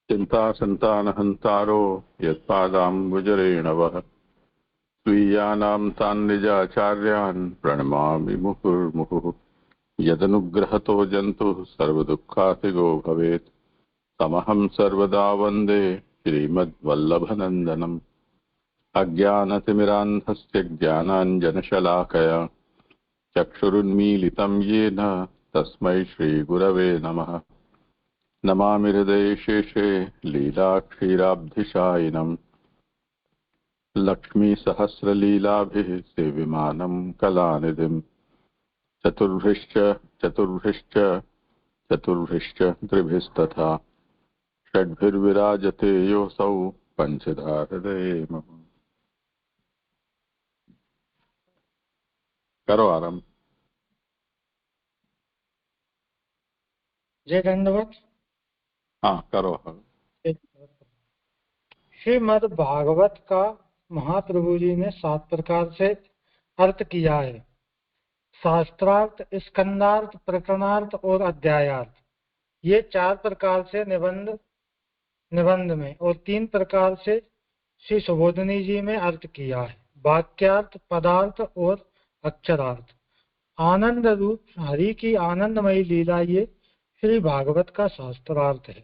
चिन्तासन्तानहन्तारो यत्पादाम्बुजरेणवः स्वीयानां तान् निजाचार्यान् प्रणमामि मुहुर्मुहुः। यदनुग्रहतो जन्तुः सर्वदुःखातिगो भवेत् तमहं सर्वदा वन्दे श्रीमद्वल्लभनन्दनम्। अज्ञानतिमिरान्धस्य ज्ञानाञ्जनशलाकया चक्षुरुन्मीलितं येन तस्मै श्रीगुरवे नमः। नमामि हृदये शेषे लीलाक्षीराब्धिशायिनम् लक्ष्मीसहस्रलीलाभिः सेव्यमानं कलानिधिम्। चतुर्भिश्च चतुर्भिश्च चतुर्भिश्च त्रिभिस्तथा षड्भिर्विराजते योऽसौ पञ्चधा हृदये मम। करो आरम्भ। जय दंडवत। हाँ करो। श्रीमद् भागवत का महाप्रभु जी ने 7 प्रकार से अर्थ किया है। शास्त्रार्थ, स्कंदार्थ, प्रकरणार्थ और अध्यायार्थ। ये 4 प्रकार से निबंध में और 3 प्रकार से श्री सुबोधनी जी में अर्थ किया है। वाक्यार्थ, पदार्थ और अक्षरार्थ। आनंद रूप हरि की आनंदमयी लीला ये श्री भागवत का शास्त्रार्थ है।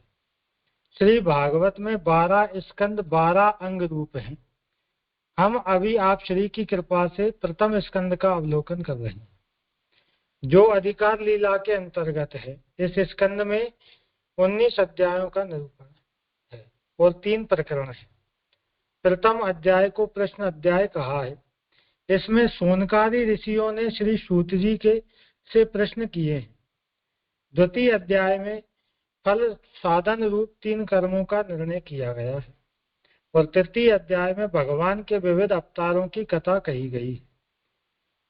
श्री भागवत में 12 स्कंद 12 अंग रूप हैं। हम अभी आप श्री की कृपा से प्रथम स्कंद का अवलोकन कर रहे हैं, जो अधिकार लीला के अंतर्गत है। इस स्कंद में 19 अध्यायों का निरूपण है और 3 प्रकरण है। प्रथम अध्याय को प्रश्न अध्याय कहा है। इसमें सोनकारी ऋषियों ने श्री सूत जी से प्रश्न किए हैं। द्वितीय अध्याय में फल साधन रूप 3 कर्मों का निर्णय किया गया है और तृतीय अध्याय में भगवान के विविध अवतारों की कथा कही गई है।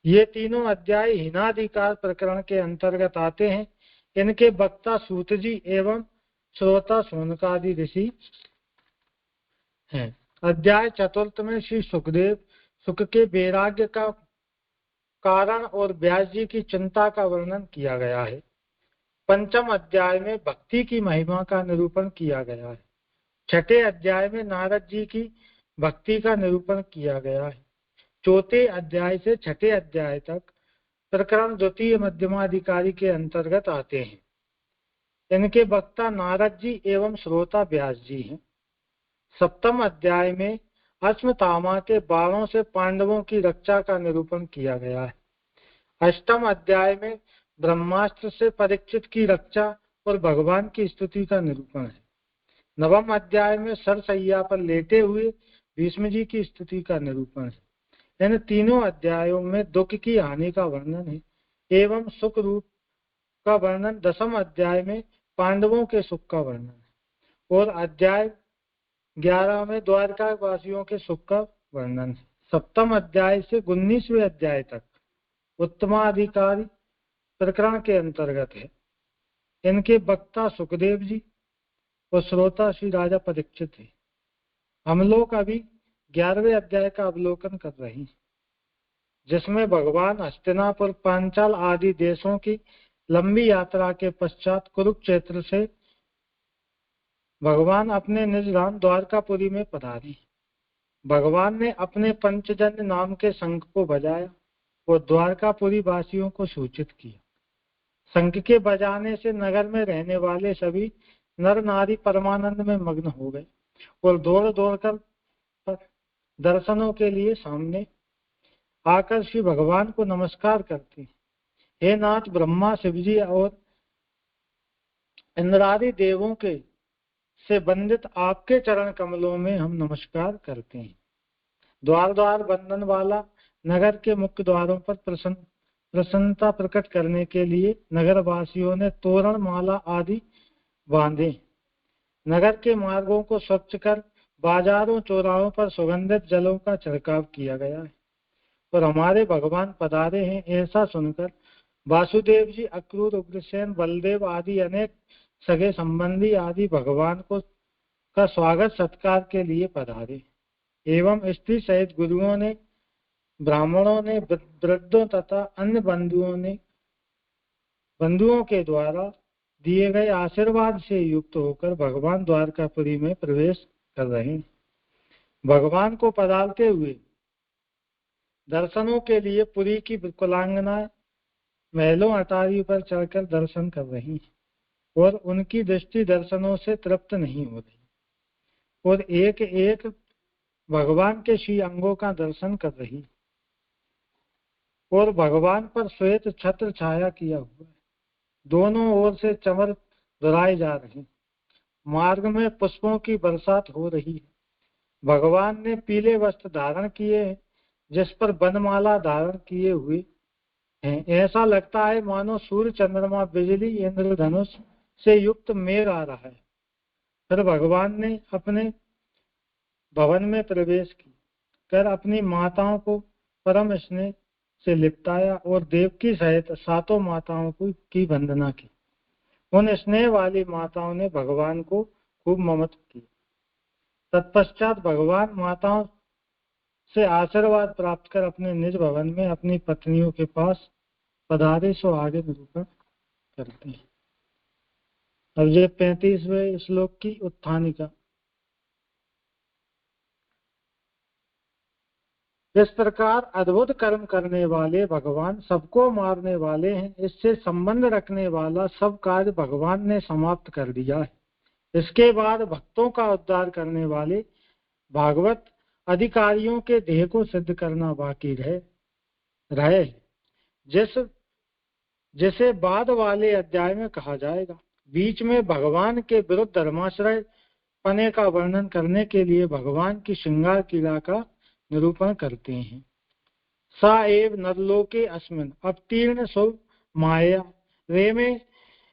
ये तीनों अध्याय हीनाधिकार प्रकरण के अंतर्गत आते हैं। इनके वक्ता सूत जी एवं श्रोता सोनकादि ऋषि हैं। अध्याय चतुर्थ में श्री सुखदेव सुख के वैराग्य का कारण और व्यास जी की चिंता का वर्णन किया गया है। पंचम अध्याय में भक्ति की महिमा का निरूपण किया गया है। छठे अध्याय में नारद जी की भक्ति का निरूपण किया गया है। चौथे अध्याय से छठे अध्याय तक प्रकरण द्वितीय मध्यमाधिकारी के अंतर्गत आते हैं। इनके वक्ता नारद जी एवं श्रोता व्यास जी हैं। सप्तम अध्याय में अश्वत्थामा के बाणों से पांडवों की रक्षा का निरूपण किया गया है। अष्टम अध्याय में ब्रह्मास्त्र से परीक्षित की रक्षा और भगवान की स्तुति का निरूपण है। नवम अध्याय में सरसैया पर लेटे हुए भीष्म जी की स्तुति का निरूपण है। इन तीनों अध्यायों में दुख की हानि का वर्णन है एवं सुख रूप का वर्णन। दसम अध्याय में पांडवों के सुख का वर्णन है और अध्याय 11 में द्वारका वासियों के सुख का वर्णन है। सप्तम अध्याय से 19वें अध्याय तक उत्तमाधिकारी प्रकरण के अंतर्गत है। इनके वक्ता सुखदेव जी और श्रोता श्री राजा परीक्षित है। हम लोग अभी 11वें अध्याय का अवलोकन कर रहे हैं, जिसमें भगवान हस्तिनापुर, पांचाल आदि देशों की लंबी यात्रा के पश्चात कुरुक्षेत्र से भगवान अपने निज धाम द्वारकापुरी में पधारे। भगवान ने अपने पंचजन्य नाम के शंख को बजाया और द्वारकापुरी वासियों को सूचित किया। शंख के बजाने से नगर में रहने वाले सभी नर नारी परमानंद में मग्न हो गए और दौड़ दौड़कर दर्शनों के लिए सामने आकर श्री भगवान को नमस्कार करते। हे नाथ, ब्रह्मा, शिवजी और इंद्रादि देवों के से वंदित आपके चरण कमलों में हम नमस्कार करते हैं। द्वार द्वार बंधन वाला नगर के मुख्य द्वारों पर प्रसन्नता प्रकट करने के लिए नगर वासियों ने तोरण, माला आदि बांधे। नगर के मार्गों को स्वच्छ कर बाजारों चौराहों पर सुगंधित जलों का छिड़काव किया गया है और हमारे भगवान पधारे हैं ऐसा सुनकर वासुदेव जी, अक्रूर, उग्रसेन, बलदेव आदि अनेक सगे संबंधी आदि भगवान का स्वागत सत्कार के लिए पधारे एवं स्त्री सहित गुरुओं ने, ब्राह्मणों ने, वृद्धों तथा अन्य बंधुओं के द्वारा दिए गए आशीर्वाद से युक्त होकर भगवान द्वारकापुरी में प्रवेश कर रहे हैं। भगवान को पधारते हुए दर्शनों के लिए पुरी की कुलांगना महलों अटारी पर चढ़कर दर्शन कर रही है और उनकी दृष्टि दर्शनों से तृप्त नहीं हो रही और एक एक भगवान के श्री अंगों का दर्शन कर रही और भगवान पर श्वेत छत्र छाया किया हुआ है। दोनों ओर से चमर दुहराए जा रहे हैं। मार्ग में पुष्पों की बरसात हो रही है। भगवान ने पीले वस्त्र धारण किए हैं जिस पर वनमाला धारण किए हुए हैं। ऐसा लगता है मानो सूर्य चंद्रमा बिजली इंद्रधनुष से युक्त मेघ आ रहा है। फिर भगवान ने अपने भवन में प्रवेश कर अपनी माताओं को परम स्नेह से लिपटाया और देवकी सहित सातों माताओं की वंदना की। उन स्नेह वाली माताओं ने भगवान को खूब ममत्व किया। तत्पश्चात भगवान माताओं से आशीर्वाद प्राप्त कर अपने निज भवन में अपनी पत्नियों के पास पधारे सो आगे निरूपण करते हैं। अब ये 35वें श्लोक की उत्थानिका। इस प्रकार अद्भुत कर्म करने वाले भगवान सबको मारने वाले हैं। इससे संबंध रखने वाला सब कार्य भगवान ने समाप्त कर दिया है। इसके बाद भक्तों का उद्धार करने वाले भागवत अधिकारियों के देह को सिद्ध करना बाकी रहे जिसे बाद वाले अध्याय में कहा जाएगा। बीच में भगवान के विरुद्ध धर्माश्रय पने का वर्णन करने के लिए भगवान की श्रृंगार क्रीड़ा का निरूपण करते हैं। सा एव नरलोके अस्मिन् अवतीर्ण सो माया रेमे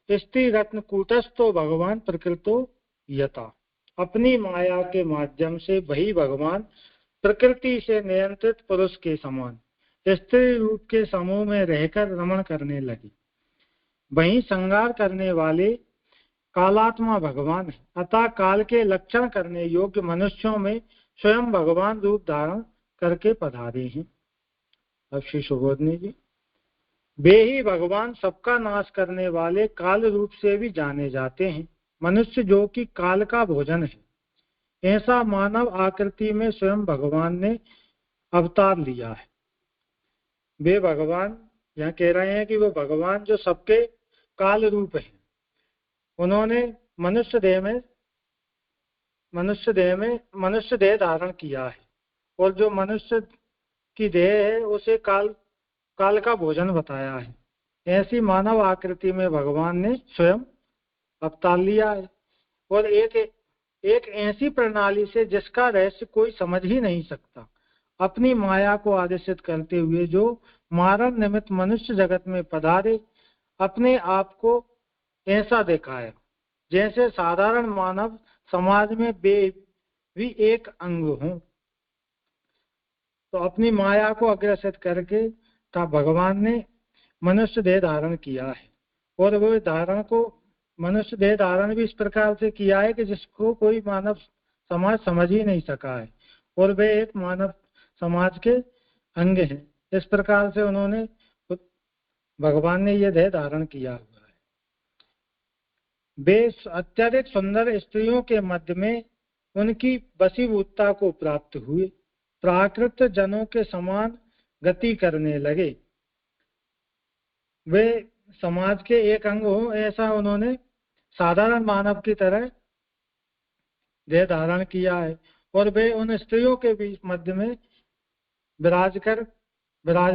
स्त्री रत्न कूटस्थो भगवान प्रकृतो यथा। अपनी माया के माध्यम से वही भगवान प्रकृति से नियंत्रित पुरुष के समान स्त्री रूप के समूह में रहकर रमण करने लगे। वही संगार करने वाले कालात्मा भगवान है। अतः काल के लक्षण करने योग्य मनुष्यों में स्वयं भगवान रूप धारण करके पधारे हैं। अब श्री सुबोधनी जी, वे ही भगवान सबका नाश करने वाले काल रूप से भी जाने जाते हैं। मनुष्य जो कि काल का भोजन है, ऐसा मानव आकृति में स्वयं भगवान ने अवतार लिया है। वे भगवान यहाँ कह रहे हैं कि वो भगवान जो सबके काल रूप है, उन्होंने मनुष्य देह धारण किया है और जो मनुष्य की देह है उसे काल का भोजन बताया है। ऐसी मानव आकृति में भगवान ने स्वयं अवतार लिया है और एक ऐसी प्रणाली से जिसका रहस्य कोई समझ ही नहीं सकता, अपनी माया को आदेशित करते हुए जो मारण निमित्त मनुष्य जगत में पधारे, अपने आप को ऐसा दिखाया जैसे साधारण मानव समाज में भी एक अंग हो। तो अपनी माया को अग्रसित करके भगवान ने मनुष्य देह धारण किया है और वो धारण को मनुष्य देह धारण भी इस प्रकार से किया है कि जिसको कोई मानव समाज समझ ही नहीं सका है और वे एक मानव समाज के अंग हैं। इस प्रकार से उन्होंने भगवान ने ये देह धारण किया हुआ है। वे अत्यधिक सुंदर स्त्रियों के मध्य में उनकी वशीभूतता को प्राप्त हुए, प्राकृत जनों के समान गति करने लगे। वे समाज के एक अंग हो ऐसा उन्होंने साधारण मानव की तरह देह धारण किया है और वे उन स्त्रियों के बीच मध्य में विराज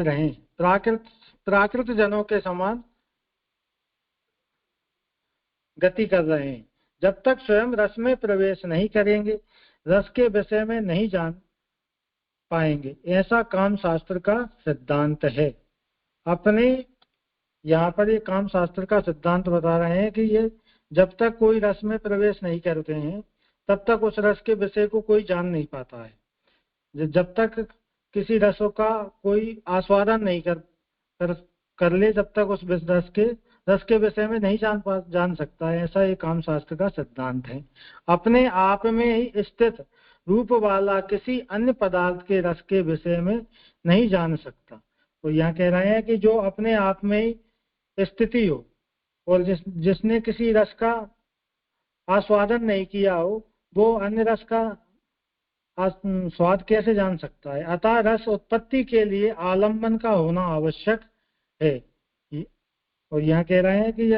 रहे, प्राकृत जनों के समान गति कर रहे हैं। जब तक स्वयं रस में प्रवेश नहीं करेंगे, रस के विषय में नहीं जान पाएंगे। ऐसा काम शास्त्र का सिद्धांत है। अपने यहाँ पर ये काम शास्त्र का सिद्धांत बता रहे हैं कि ये जब तक कोई रस में प्रवेश नहीं करते हैं तब तक उस रस के विषय को कोई जान नहीं पाता है। जब तक किसी रसों का कोई आस्वादन नहीं कर ले, जब तक उस रस के विषय में नहीं जान सकता है। ऐसा ये काम शास्त्र का सिद्धांत है। अपने आप में ही स्थित रूप वाला किसी अन्य पदार्थ के रस के विषय में नहीं जान सकता। तो यहाँ कह रहे हैं कि जो अपने आप में ही स्थिति हो, और जिसने किसी रस का आस्वादन नहीं किया हो वो अन्य रस का स्वाद कैसे जान सकता है। अतः रस उत्पत्ति के लिए आलम्बन का होना आवश्यक है। और यहाँ कह रहे हैं कि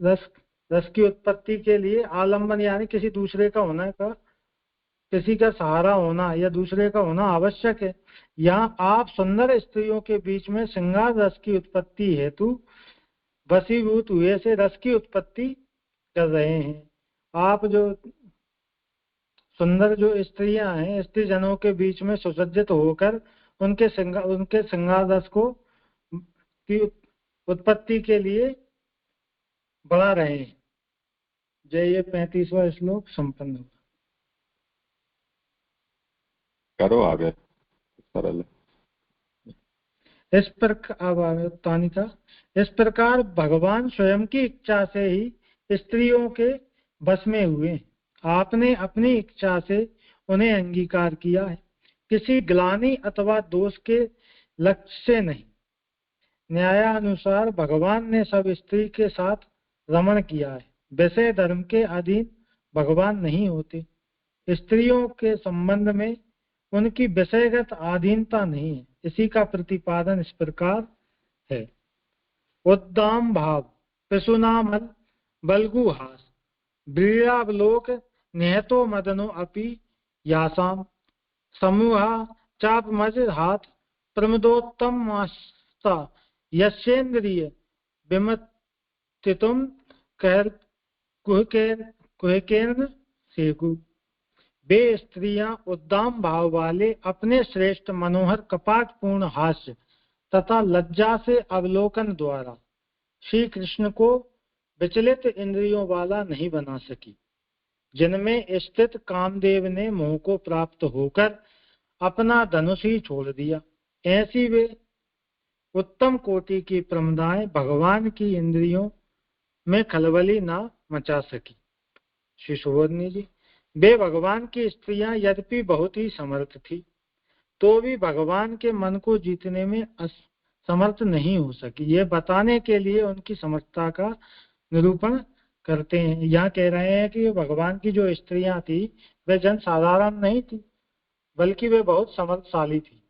रस रस की उत्पत्ति के लिए आलम्बन यानी किसी दूसरे का होना का किसी का सहारा होना या दूसरे का होना आवश्यक है। यहाँ आप सुंदर स्त्रियों के बीच में श्रृंगार रस की उत्पत्ति हेतु वशीभूत हुए से रस की उत्पत्ति कर रहे हैं। आप जो सुंदर जो स्त्रियां हैं स्त्री जनों के बीच में सुसज्जित होकर उनके श्रृंगार रस को की उत्पत्ति के लिए बढ़ा रहे हैं। जय। ये 35वां श्लोक संपन्न हुआ। करो आगे, सरल। इस प्रकार भगवान स्वयं की इच्छा से ही स्त्रियों के बस में हुए। आपने अपनी इच्छा से उन्हें अंगीकार किया है, किसी ग्लानि अथवा दोष के लक्ष्य से नहीं। न्यायानुसार भगवान ने सब स्त्री के साथ रमण किया है। विषय धर्म के अधीन भगवान नहीं होते। स्त्रियों के संबंध में उनकी विषयगत अधीनता नहीं है। इसी का प्रतिपादन इस प्रकार है। उद्दाम भाव पिशुनामल बल्गुहास व्रीड़ावलोक निहतो मदनो अपि यासाम समूहा चापमज हाथ प्रमदोत्तम यस्येन्द्रिय विमत्तितुम कुहकेन सेकु। वे स्त्रियां उद्दाम भाव वाले अपने श्रेष्ठ मनोहर कपाटपूर्ण हास्य तथा लज्जा से अवलोकन द्वारा श्री कृष्ण को विचलित इंद्रियों वाला नहीं बना सकी, जिनमें स्थित कामदेव ने मोह को प्राप्त होकर अपना धनुष ही छोड़ दिया। ऐसी वे उत्तम कोटि की प्रमदाएं भगवान की इंद्रियों में खलबली ना मचा सकी। श्री सुबोधनी जी, वे भगवान की स्त्रियां यद्यपि बहुत ही समर्थ थी तो भी भगवान के मन को जीतने में समर्थ नहीं हो सकी। ये बताने के लिए उनकी समर्थता का निरूपण करते हैं। यहाँ कह रहे हैं कि भगवान की जो स्त्रियां थी वे जन साधारण नहीं थी बल्कि वे बहुत समर्थशाली थी,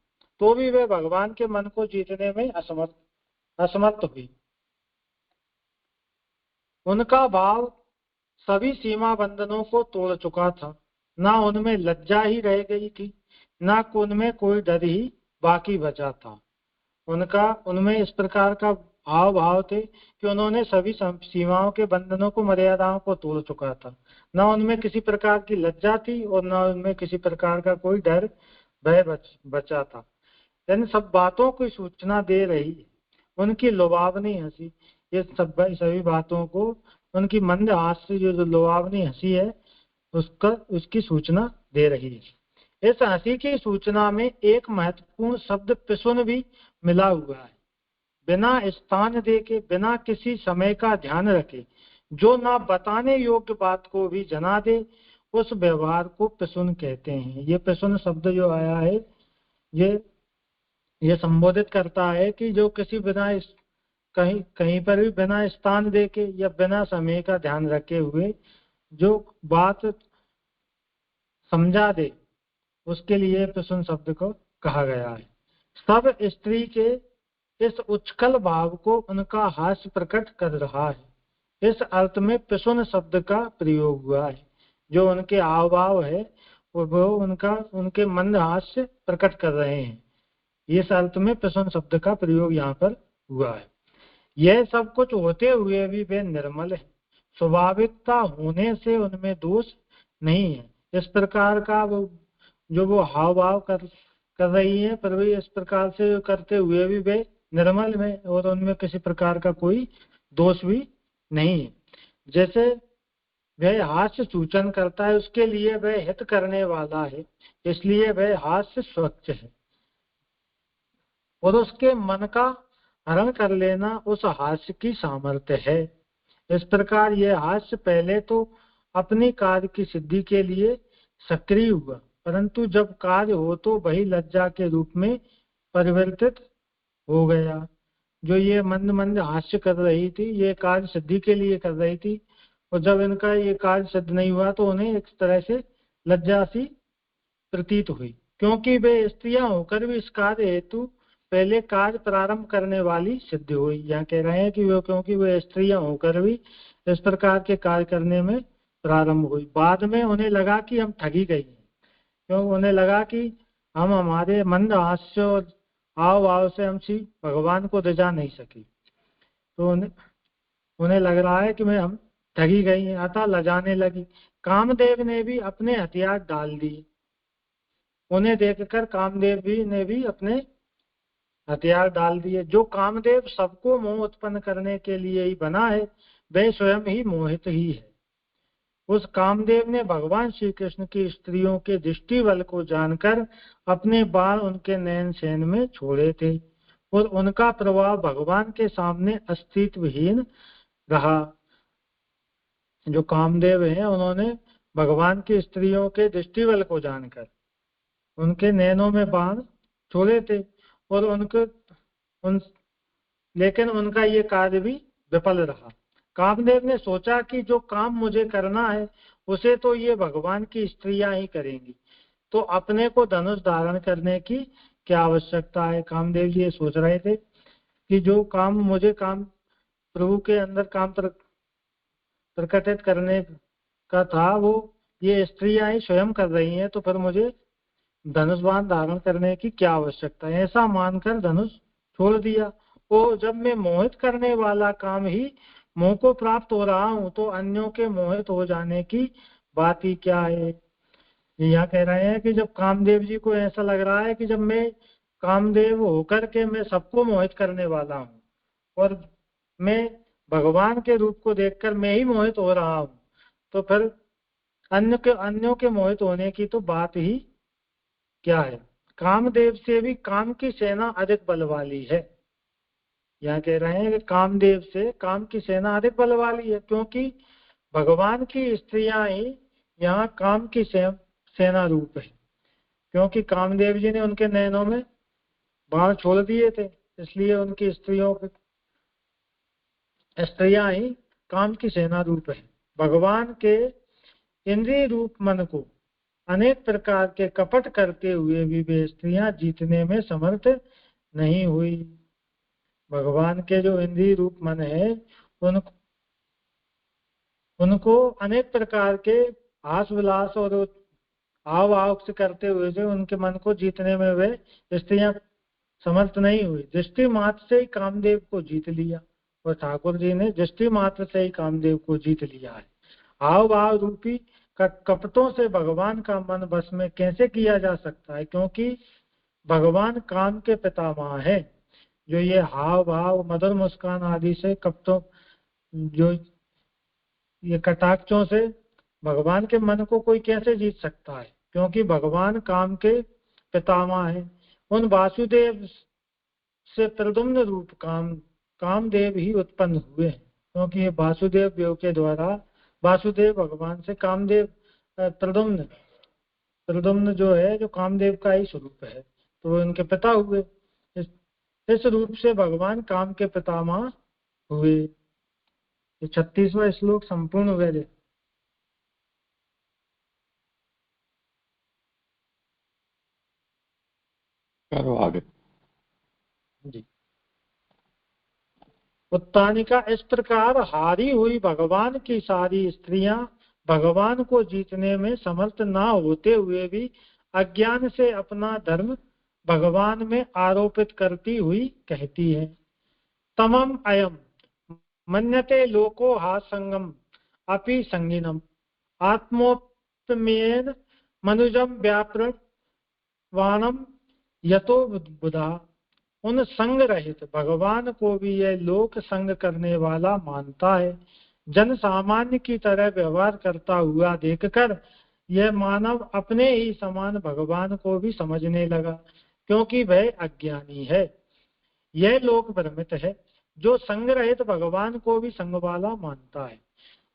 तो भी वे भगवान के मन को जीतने में असमर्थ हुई। उनका भाव सभी सीमा बंधनों को तोड़ चुका था। ना उनमें लज्जा ही रह गई थी, ना उनमें कोई डर ही बाकी बचा था। उनमें इस प्रकार का भाव थे कि उन्होंने सभी सीमाओं के बंधनों को मर्यादाओं को तोड़ चुका था। न उनमें किसी प्रकार की लज्जा थी और न उनमें किसी प्रकार का कोई डर भय बचा था। इन सब बातों की सूचना दे रही है उनकी लुभावनी हंसी। ये सभी बातों को उनकी मंद हास्य जो लुभावनी हंसी है उसकी सूचना दे रही है। इस हंसी की सूचना में एक महत्वपूर्ण शब्द पिसुन भी मिला हुआ है। बिना स्थान देके, बिना किसी समय का ध्यान रखे, जो ना बताने योग्य बात को भी जना दे, उस व्यवहार को पिसुन कहते हैं। ये पिसुन शब्द जो आया है ये संबोधित करता है कि जो किसी बिना कहीं पर भी बिना स्थान देके या बिना समय का ध्यान रखे हुए जो बात समझा दे, उसके लिए पिसुन शब्द को कहा गया है। सब स्त्री के इस उच्छल भाव को उनका हास्य प्रकट कर रहा है। इस अर्थ में पिसुन शब्द का प्रयोग हुआ है। जो उनके हाव भाव है वो उनके मंद हास्य प्रकट कर रहे हैं। इस अर्थ में पिसुन शब्द का प्रयोग यहाँ पर हुआ है। यह सब कुछ होते हुए भी वे निर्मल है। स्वाभाविकता होने से उनमें दोष नहीं है। इस प्रकार का वो हाव भाव कर रही है, पर वे इस प्रकार से करते हुए भी वे निर्मल में और उनमें किसी प्रकार का कोई दोष भी नहीं है। जैसे वह हास्य सूचन करता है, उसके लिए वह हित करने वाला है, इसलिए वह हास्य स्वच्छ है। और उसके मन का हरण कर लेना उस हास्य की सामर्थ्य है। इस प्रकार यह हास्य पहले तो अपनी कार्य की सिद्धि के लिए सक्रिय हुआ, परंतु जब कार्य हो तो वही लज्जा के रूप में परिवर्तित हो गया। जो ये मंद मंद हास्य कर रही थी, ये कार्य सिद्धि के लिए कर रही थी, और जब इनका ये कार्य सिद्ध नहीं हुआ तो उन्हें एक तरह से लज्जा सी प्रतीत हुई, क्योंकि वे स्त्रियां होकर भी इस कार्य हेतु पहले कार्य प्रारंभ करने वाली सिद्ध हुई। यहाँ कह रहे हैं कि वो क्योंकि वे स्त्रियां होकर भी इस प्रकार के कार्य करने में प्रारंभ हुई, बाद में उन्हें लगा कि हम ठगी गई हैं, क्योंकि उन्हें लगा कि हम हमारे मंद हास्य और हाव भाव से हम श्री भगवान को रिझा नहीं सकी, तो उन्हें लग रहा है कि मैं हम ठगी गई हैं, अतः लजाने लगी। कामदेव ने भी अपने हथियार डाल दिए। उन्हें देखकर कामदेव ने भी अपने हथियार डाल दिए। जो कामदेव सबको मोह उत्पन्न करने के लिए ही बना है, वह स्वयं ही मोहित ही है। उस कामदेव ने भगवान श्री कृष्ण की स्त्रियों के दृष्टि बल को जानकर अपने बाण उनके नयन सेन में छोड़े थे, और उनका प्रभाव भगवान के सामने अस्तित्वहीन रहा। जो कामदेव हैं, उन्होंने भगवान की स्त्रियों के दृष्टि बल को जानकर उनके नैनों में बाण छोड़े थे, और लेकिन उनका ये कार्य भी विफल रहा। कामदेव ने सोचा कि जो काम मुझे करना है उसे तो ये भगवान की स्त्रियां ही करेंगी, तो अपने को धनुष धारण करने की क्या आवश्यकता है। कामदेव जी ये सोच रहे थे कि जो काम मुझे प्रभु के अंदर काम प्रकटित करने का था, वो ये स्त्रियां ही स्वयं कर रही हैं, तो फिर मुझे धनुष बाण धारण करने की क्या आवश्यकता है। ऐसा मानकर धनुष छोड़ दिया। और जब मैं मोहित करने वाला काम ही मोह को प्राप्त हो रहा हूं, तो अन्यों के मोहित हो जाने की बात ही क्या है। यहाँ कह रहे हैं कि जब कामदेव जी को ऐसा लग रहा है कि जब मैं कामदेव होकर के मैं सबको मोहित करने वाला हूँ, और मैं भगवान के रूप को देखकर मैं ही मोहित हो रहा हूँ, तो फिर अन्यों के मोहित होने की तो बात ही क्या है। कामदेव से भी काम की सेना अधिक बल वाली है। यहाँ कह रहे हैं कि कामदेव से काम की सेना अधिक बल वाली है, क्योंकि भगवान की स्त्रियां ही यहाँ काम की सेना रूप है। क्योंकि कामदेव जी ने उनके नैनों में बाण छोड़ दिए थे, इसलिए उनकी स्त्रियां ही काम की सेना रूप है। भगवान के इंद्रिय रूप मन को अनेक प्रकार के कपट करते हुए भी वे स्त्रियां जीतने में समर्थ नहीं हुई। भगवान के जो इंद्रिय रूप मन है, उनको अनेक प्रकार के हास विलास और आव आव से करते हुए जो उनके मन को जीतने में वे स्त्रियां समर्थ नहीं हुई। दृष्टि मात्र से ही कामदेव को जीत लिया, और ठाकुर जी ने दृष्टि मात्र से ही कामदेव को जीत लिया है। हाव भाव रूपी कपटों से भगवान का मन बस में कैसे किया जा सकता है, क्योंकि भगवान काम के पितामह है। जो ये हाव भाव मधुर मुस्कान आदि से कपटों, जो ये कटाक्षों से भगवान के मन को कोई कैसे जीत सकता है, क्योंकि भगवान काम के पितामह है। उन वासुदेव से प्रद्युम्न रूप कामदेव ही उत्पन्न हुए हैं, क्योंकि ये वासुदेव देव के द्वारा वासुदेव भगवान से कामदेव प्रद्युम्न जो है जो कामदेव का ही स्वरूप है, तो वो उनके पिता हुए। इस रूप से भगवान काम के पितामह हुए। 36वां श्लोक संपूर्ण हुए। करो आगे जी। उत्तानिका, इस प्रकार हारी हुई भगवान की सारी स्त्रियां भगवान को जीतने में समर्थ ना होते हुए भी अज्ञान से अपना धर्म भगवान में आरोपित करती हुई कहती है। तमम अयम मन्यते लोको हासंगम अपि संगिनम आत्मोपमेन मनुजम व्याप्रण वाणम यतो बुधा। उन संग रहित भगवान को भी यह लोक संग करने वाला मानता है। जन सामान्य की तरह व्यवहार करता हुआ देखकर यह मानव अपने ही समान भगवान को भी समझने लगा, क्योंकि वह अज्ञानी है। यह लोक भ्रमित है जो संग रहित भगवान को भी संग वाला मानता है।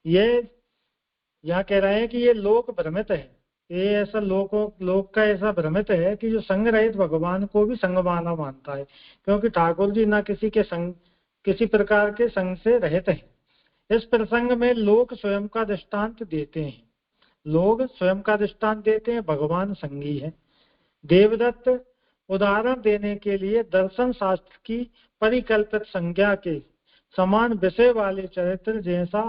यह कह रहे हैं कि ये लोक भ्रमित है, ये ऐसा लोग का ऐसा भ्रमित है कि जो संग रहित भगवान को भी संग माना मानता है, क्योंकि ठाकुर जी ना किसी प्रकार के संग से रहित हैं। इस प्रसंग में लोग स्वयं का दृष्टांत देते हैं, भगवान संगी है। देवदत्त उदाहरण देने के लिए दर्शन शास्त्र की परिकल्पित संज्ञा के समान विषय वाले चरित्र जैसा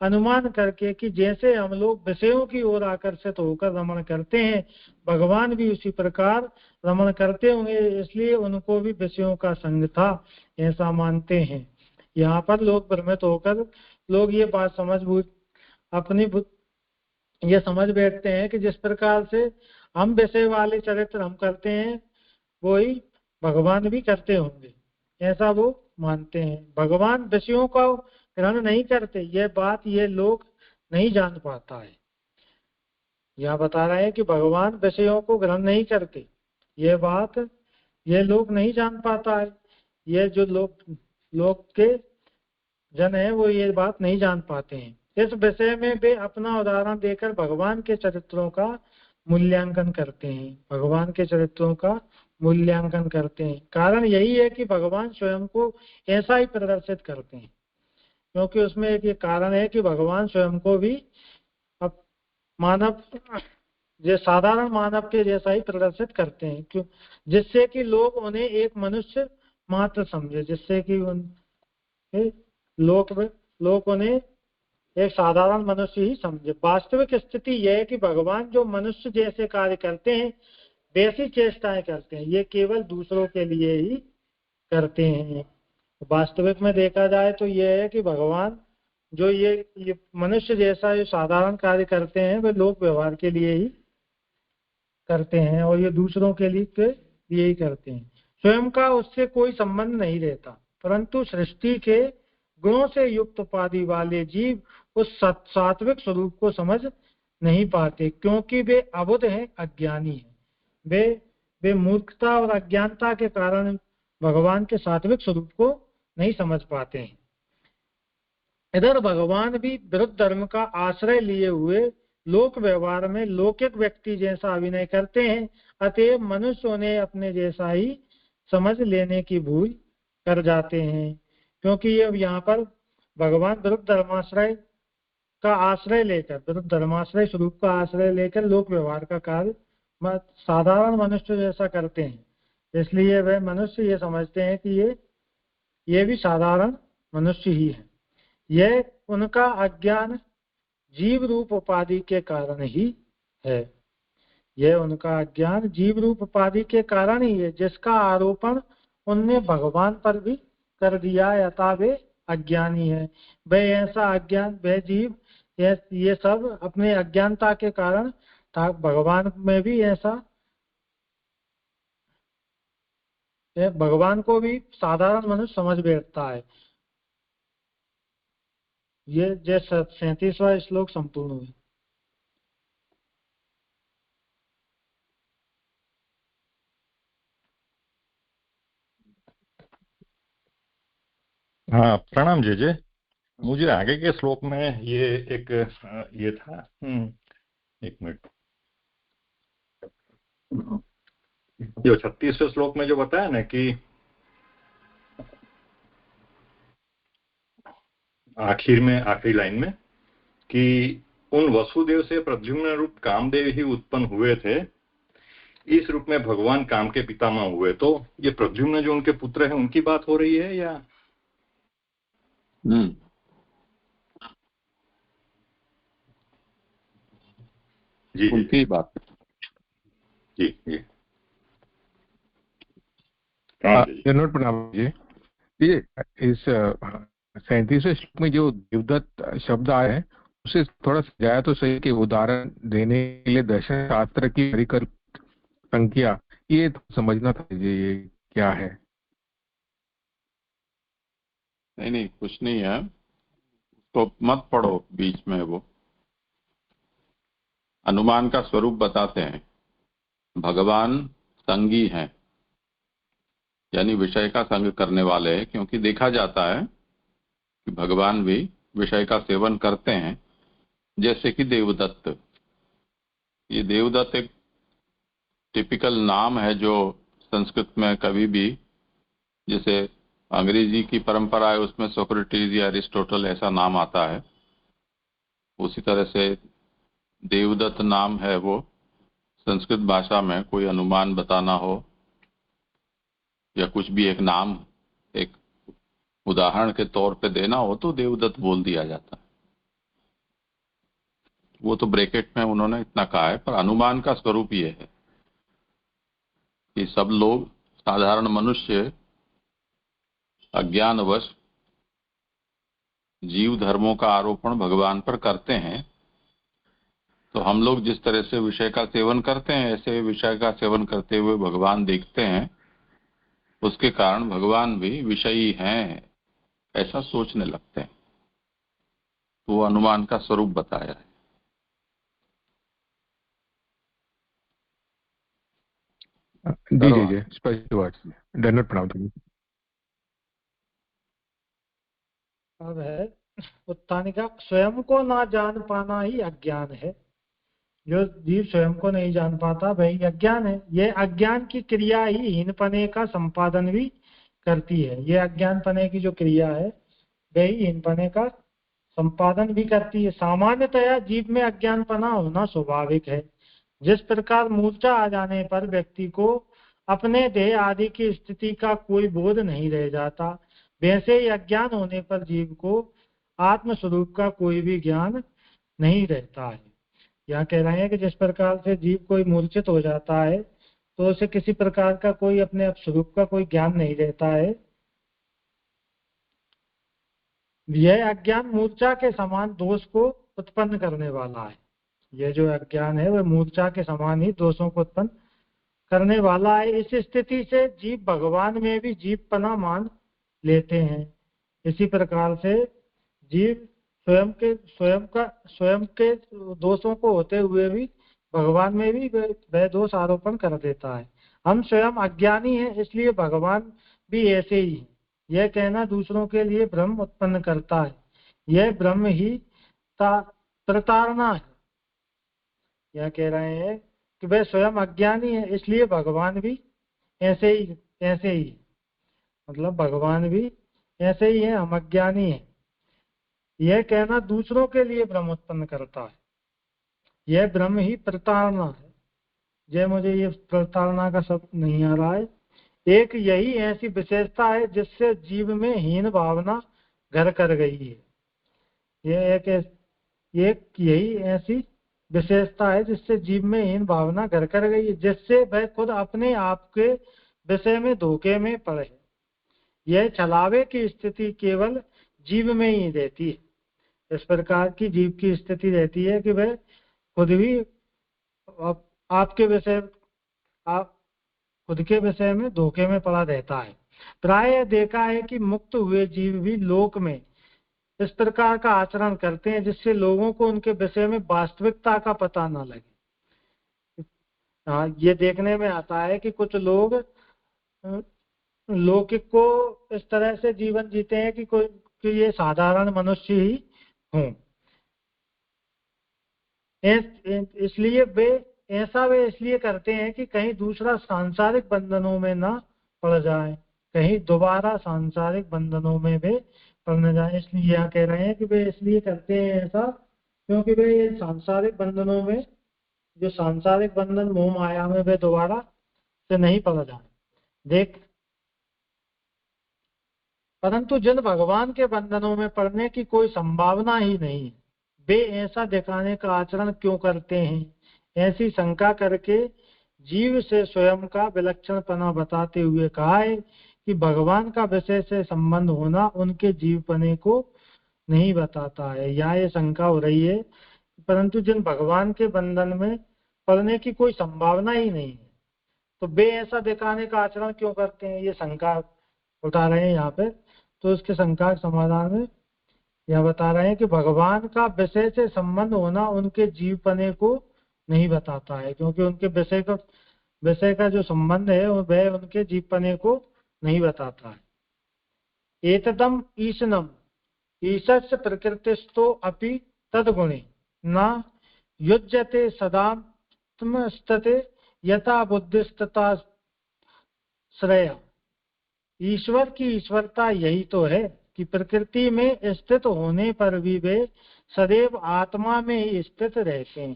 अनुमान करके कि जैसे हम लोग विषयों की ओर आकर्षित होकर रमण करते हैं, भगवान भी उसी प्रकार रमण करते होंगे, इसलिए उनको भी विषयों का संग था, ऐसा मानते हैं। यहाँ पर लोग भ्रमित होकर लोग ये बात ये समझ बैठते हैं कि जिस प्रकार से हम विषय वाले चरित्र हम करते हैं वही भगवान भी करते होंगे, ऐसा वो मानते हैं। भगवान विषयों का ग्रहण नहीं करते, यह बात ये लोग नहीं जान पाता है। यहाँ बता रहे हैं कि भगवान विषयों को ग्रहण नहीं करते, यह बात ये लोग नहीं जान पाता है। ये जो लोग के जन है वो ये बात नहीं जान पाते हैं। इस विषय में वे अपना उदाहरण देकर भगवान के चरित्रों का मूल्यांकन करते हैं, कारण यही है कि भगवान स्वयं को ऐसा ही प्रदर्शित करते हैं, क्योंकि उसमें एक ये कारण है कि भगवान स्वयं को भी अब मानव साधारण मानव के जैसा ही प्रदर्शित करते हैं, क्यों, जिससे कि लोग उन्हें एक मनुष्य मात्र समझे, जिससे कि लोग उन्हें एक साधारण मनुष्य ही समझे। वास्तविक स्थिति यह है कि भगवान जो मनुष्य जैसे कार्य करते हैं वैसी चेष्टाएं करते हैं, ये केवल दूसरों के लिए ही करते हैं। वास्तविक में देखा जाए तो यह है कि भगवान जो ये मनुष्य जैसा जो साधारण कार्य करते हैं वे लोक व्यवहार के लिए ही करते हैं, और ये दूसरों के लिए ही करते हैं। स्वयं का उससे कोई संबंध नहीं रहता, परंतु सृष्टि के गुणों से युक्त उपाधि वाले जीव उस सात्विक स्वरूप को समझ नहीं पाते, क्योंकि वे अबुध हैं, अज्ञानी हैं। वे मूर्खता और अज्ञानता के कारण भगवान के सात्विक स्वरूप को नहीं समझ पाते हैं। इधर भगवान भी विरुद्ध धर्म का आश्रय लिए हुए लोक व्यवहार में लौकिक व्यक्ति जैसा अभिनय करते हैं, अतएव मनुष्य उन्हें अपने जैसा ही समझ लेने की भूल कर जाते हैं, क्योंकि ये यहाँ पर भगवान विरुद्ध धर्माश्रय स्वरूप का आश्रय लेकर लोक व्यवहार का कार्य साधारण मनुष्य जैसा करते हैं, इसलिए वे मनुष्य ये समझते हैं कि ये भी साधारण मनुष्य ही है। यह उनका अज्ञान जीव रूप उपाधि के कारण ही है, जिसका आरोपण उनने भगवान पर भी कर दिया, अतः वे अज्ञानी है। वे ऐसा अज्ञान, वे जीव ये सब अपने अज्ञानता के कारण भगवान में भी ऐसा, भगवान को भी साधारण मनुष्य समझ बैठता है। ये जैसे 37वां श्लोक संपूर्ण हुई। हाँ, प्रणाम जी। मुझे आगे के श्लोक में ये एक ये था, एक मिनट, जो 36वें श्लोक में जो बताया ना कि आखिरी लाइन में कि उन वसुदेव से प्रद्युम्न रूप कामदेव ही उत्पन्न हुए थे, इस रूप में भगवान काम के पितामह हुए। तो ये प्रद्युम्न जो उनके पुत्र हैं उनकी बात हो रही है या? जी उनकी बात जी। प्रणाम जी। ये इस 37वें श्लोक में जो देवदत्त शब्द आए हैं उसे थोड़ा सजाया तो सही कि उदाहरण देने के लिए दर्शन शास्त्र की परिकल्पित संख्या, ये तो समझना था ये क्या है। नहीं कुछ नहीं है, तो मत पढ़ो बीच में। वो अनुमान का स्वरूप बताते हैं। भगवान संगी हैं, यानी विषय का संग करने वाले हैं, क्योंकि देखा जाता है कि भगवान भी विषय का सेवन करते हैं, जैसे कि देवदत्त। ये देवदत्त एक टिपिकल नाम है जो संस्कृत में कभी भी, जैसे अंग्रेजी की परंपरा है उसमें सोक्रेटिस या अरिस्टोटल ऐसा नाम आता है, उसी तरह से देवदत्त नाम है वो संस्कृत भाषा में कोई अनुमान बताना हो या कुछ भी एक नाम एक उदाहरण के तौर पे देना हो तो देवदत्त बोल दिया जाता है। वो तो ब्रैकेट में उन्होंने इतना कहा है, पर अनुमान का स्वरूप ये है कि सब लोग, साधारण मनुष्य अज्ञानवश जीव धर्मों का आरोपण भगवान पर करते हैं। तो हम लोग जिस तरह से विषय का सेवन करते हैं ऐसे विषय का सेवन करते हुए भगवान देखते हैं, उसके कारण भगवान भी विषयी हैं ऐसा सोचने लगते हैं। तो वो अनुमान का स्वरूप बताया है। जी जी जी, स्पष्ट हुआ। धन्यवाद, प्रणाम। अब है उत्तानिका, स्वयं को ना जान पाना ही अज्ञान है। जो जीव स्वयं को नहीं जान पाता वही अज्ञान है। ये अज्ञान की क्रिया ही हीनपने का संपादन भी करती है। ये अज्ञानपने की जो क्रिया है वही हीनपने का संपादन भी करती है। सामान्यतया जीव में अज्ञानपना होना स्वाभाविक है। जिस प्रकार मूर्छा आ जाने पर व्यक्ति को अपने देह आदि की स्थिति का कोई बोध नहीं रह जाता, वैसे ही अज्ञान होने पर जीव को आत्मस्वरूप का कोई भी ज्ञान नहीं रहता है। यहाँ कह रहे हैं कि जिस प्रकार से जीव कोई मूर्छित हो जाता है तो उसे किसी प्रकार का कोई अपने स्वरूप का कोई ज्ञान नहीं रहता है। यह अज्ञान मूर्छा के समान दोष को उत्पन्न करने वाला है। यह जो अज्ञान है वह मूर्छा के समान ही दोषों को उत्पन्न करने वाला है। इस स्थिति से जीव भगवान में भी जीवपना मान लेते हैं। इसी प्रकार से जीव स्वयं के दोषों को होते हुए भी भगवान में भी वह दोष आरोपण कर देता है। हम स्वयं अज्ञानी हैं इसलिए भगवान भी ऐसे ही है। यह कहना दूसरों के लिए भ्रम उत्पन्न करता है। यह भ्रम ही प्रताड़ना है। यह कह रहे हैं कि वह स्वयं अज्ञानी है इसलिए भगवान भी ऐसे ही मतलब भगवान भी ऐसे ही है, हम अज्ञानी हैं। यह कहना दूसरों के लिए भ्रम उत्पन्न करता है। यह भ्रम ही प्रताड़ना है। जय, मुझे ये प्रताड़ना का शब्द नहीं आ रहा है। एक यही ऐसी विशेषता है जिससे जीव में हीन भावना घर कर गई है। यह एक यही ऐसी विशेषता है जिससे जीव में हीन भावना घर कर गई है, जिससे वह खुद अपने आप के विषय में धोखे में पड़े। यह छलावे की स्थिति केवल जीव में ही रहती है। इस प्रकार की जीव की स्थिति रहती है कि वह खुद भी आपके विषय खुद के विषय में धोखे में पड़ा रहता है। प्राय देखा है कि मुक्त हुए जीव भी लोक में इस प्रकार का आचरण करते हैं जिससे लोगों को उनके विषय में वास्तविकता का पता न लगे। ये देखने में आता है कि कुछ लोग लौकिक को इस तरह से जीवन जीते हैं कि ये साधारण मनुष्य ही हों। इसलिए वे इसलिए करते हैं कि कहीं दूसरा सांसारिक बंधनों में ना पड़ जाए, कहीं दोबारा सांसारिक बंधनों में वे पड़ न जाए। इसलिए यहाँ कह रहे हैं कि वे इसलिए करते हैं ऐसा क्योंकि वे ये सांसारिक बंधनों में, जो सांसारिक बंधन मोह माया में, वे दोबारा से नहीं पड़ जाए। परंतु जिन भगवान के बंधनों में पड़ने की कोई संभावना ही नहीं, वे ऐसा दिखाने का आचरण क्यों करते हैं? ऐसी शंका करके जीव से स्वयं का विलक्षणपना बताते हुए कहा है कि भगवान का विषय से संबंध होना उनके जीवपने को नहीं बताता है। यहाँ ये शंका हो रही है, परंतु जिन भगवान के बंधन में पड़ने की कोई संभावना ही नहीं है तो वे ऐसा दिखाने का आचरण क्यों करते हैं, ये शंका उठा रहे हैं यहाँ पे। तो इसके शंका के समाधान में यह बता रहे हैं कि भगवान का विषय से संबंध होना उनके जीवपने को नहीं बताता है, क्योंकि उनके विषय का जो संबंध है वह उनके जीवपने को नहीं बताता है। एतदम ईशनम ईशस्य प्रकृतिस्थो अपि तद्गुणे न युज्यते सदा आत्मस्तते यथा बुद्धिस्तता श्रेया। ईश्वर की ईश्वरता यही तो है कि प्रकृति में स्थित होने पर भी वे सदैव आत्मा में ही स्थित रहते हैं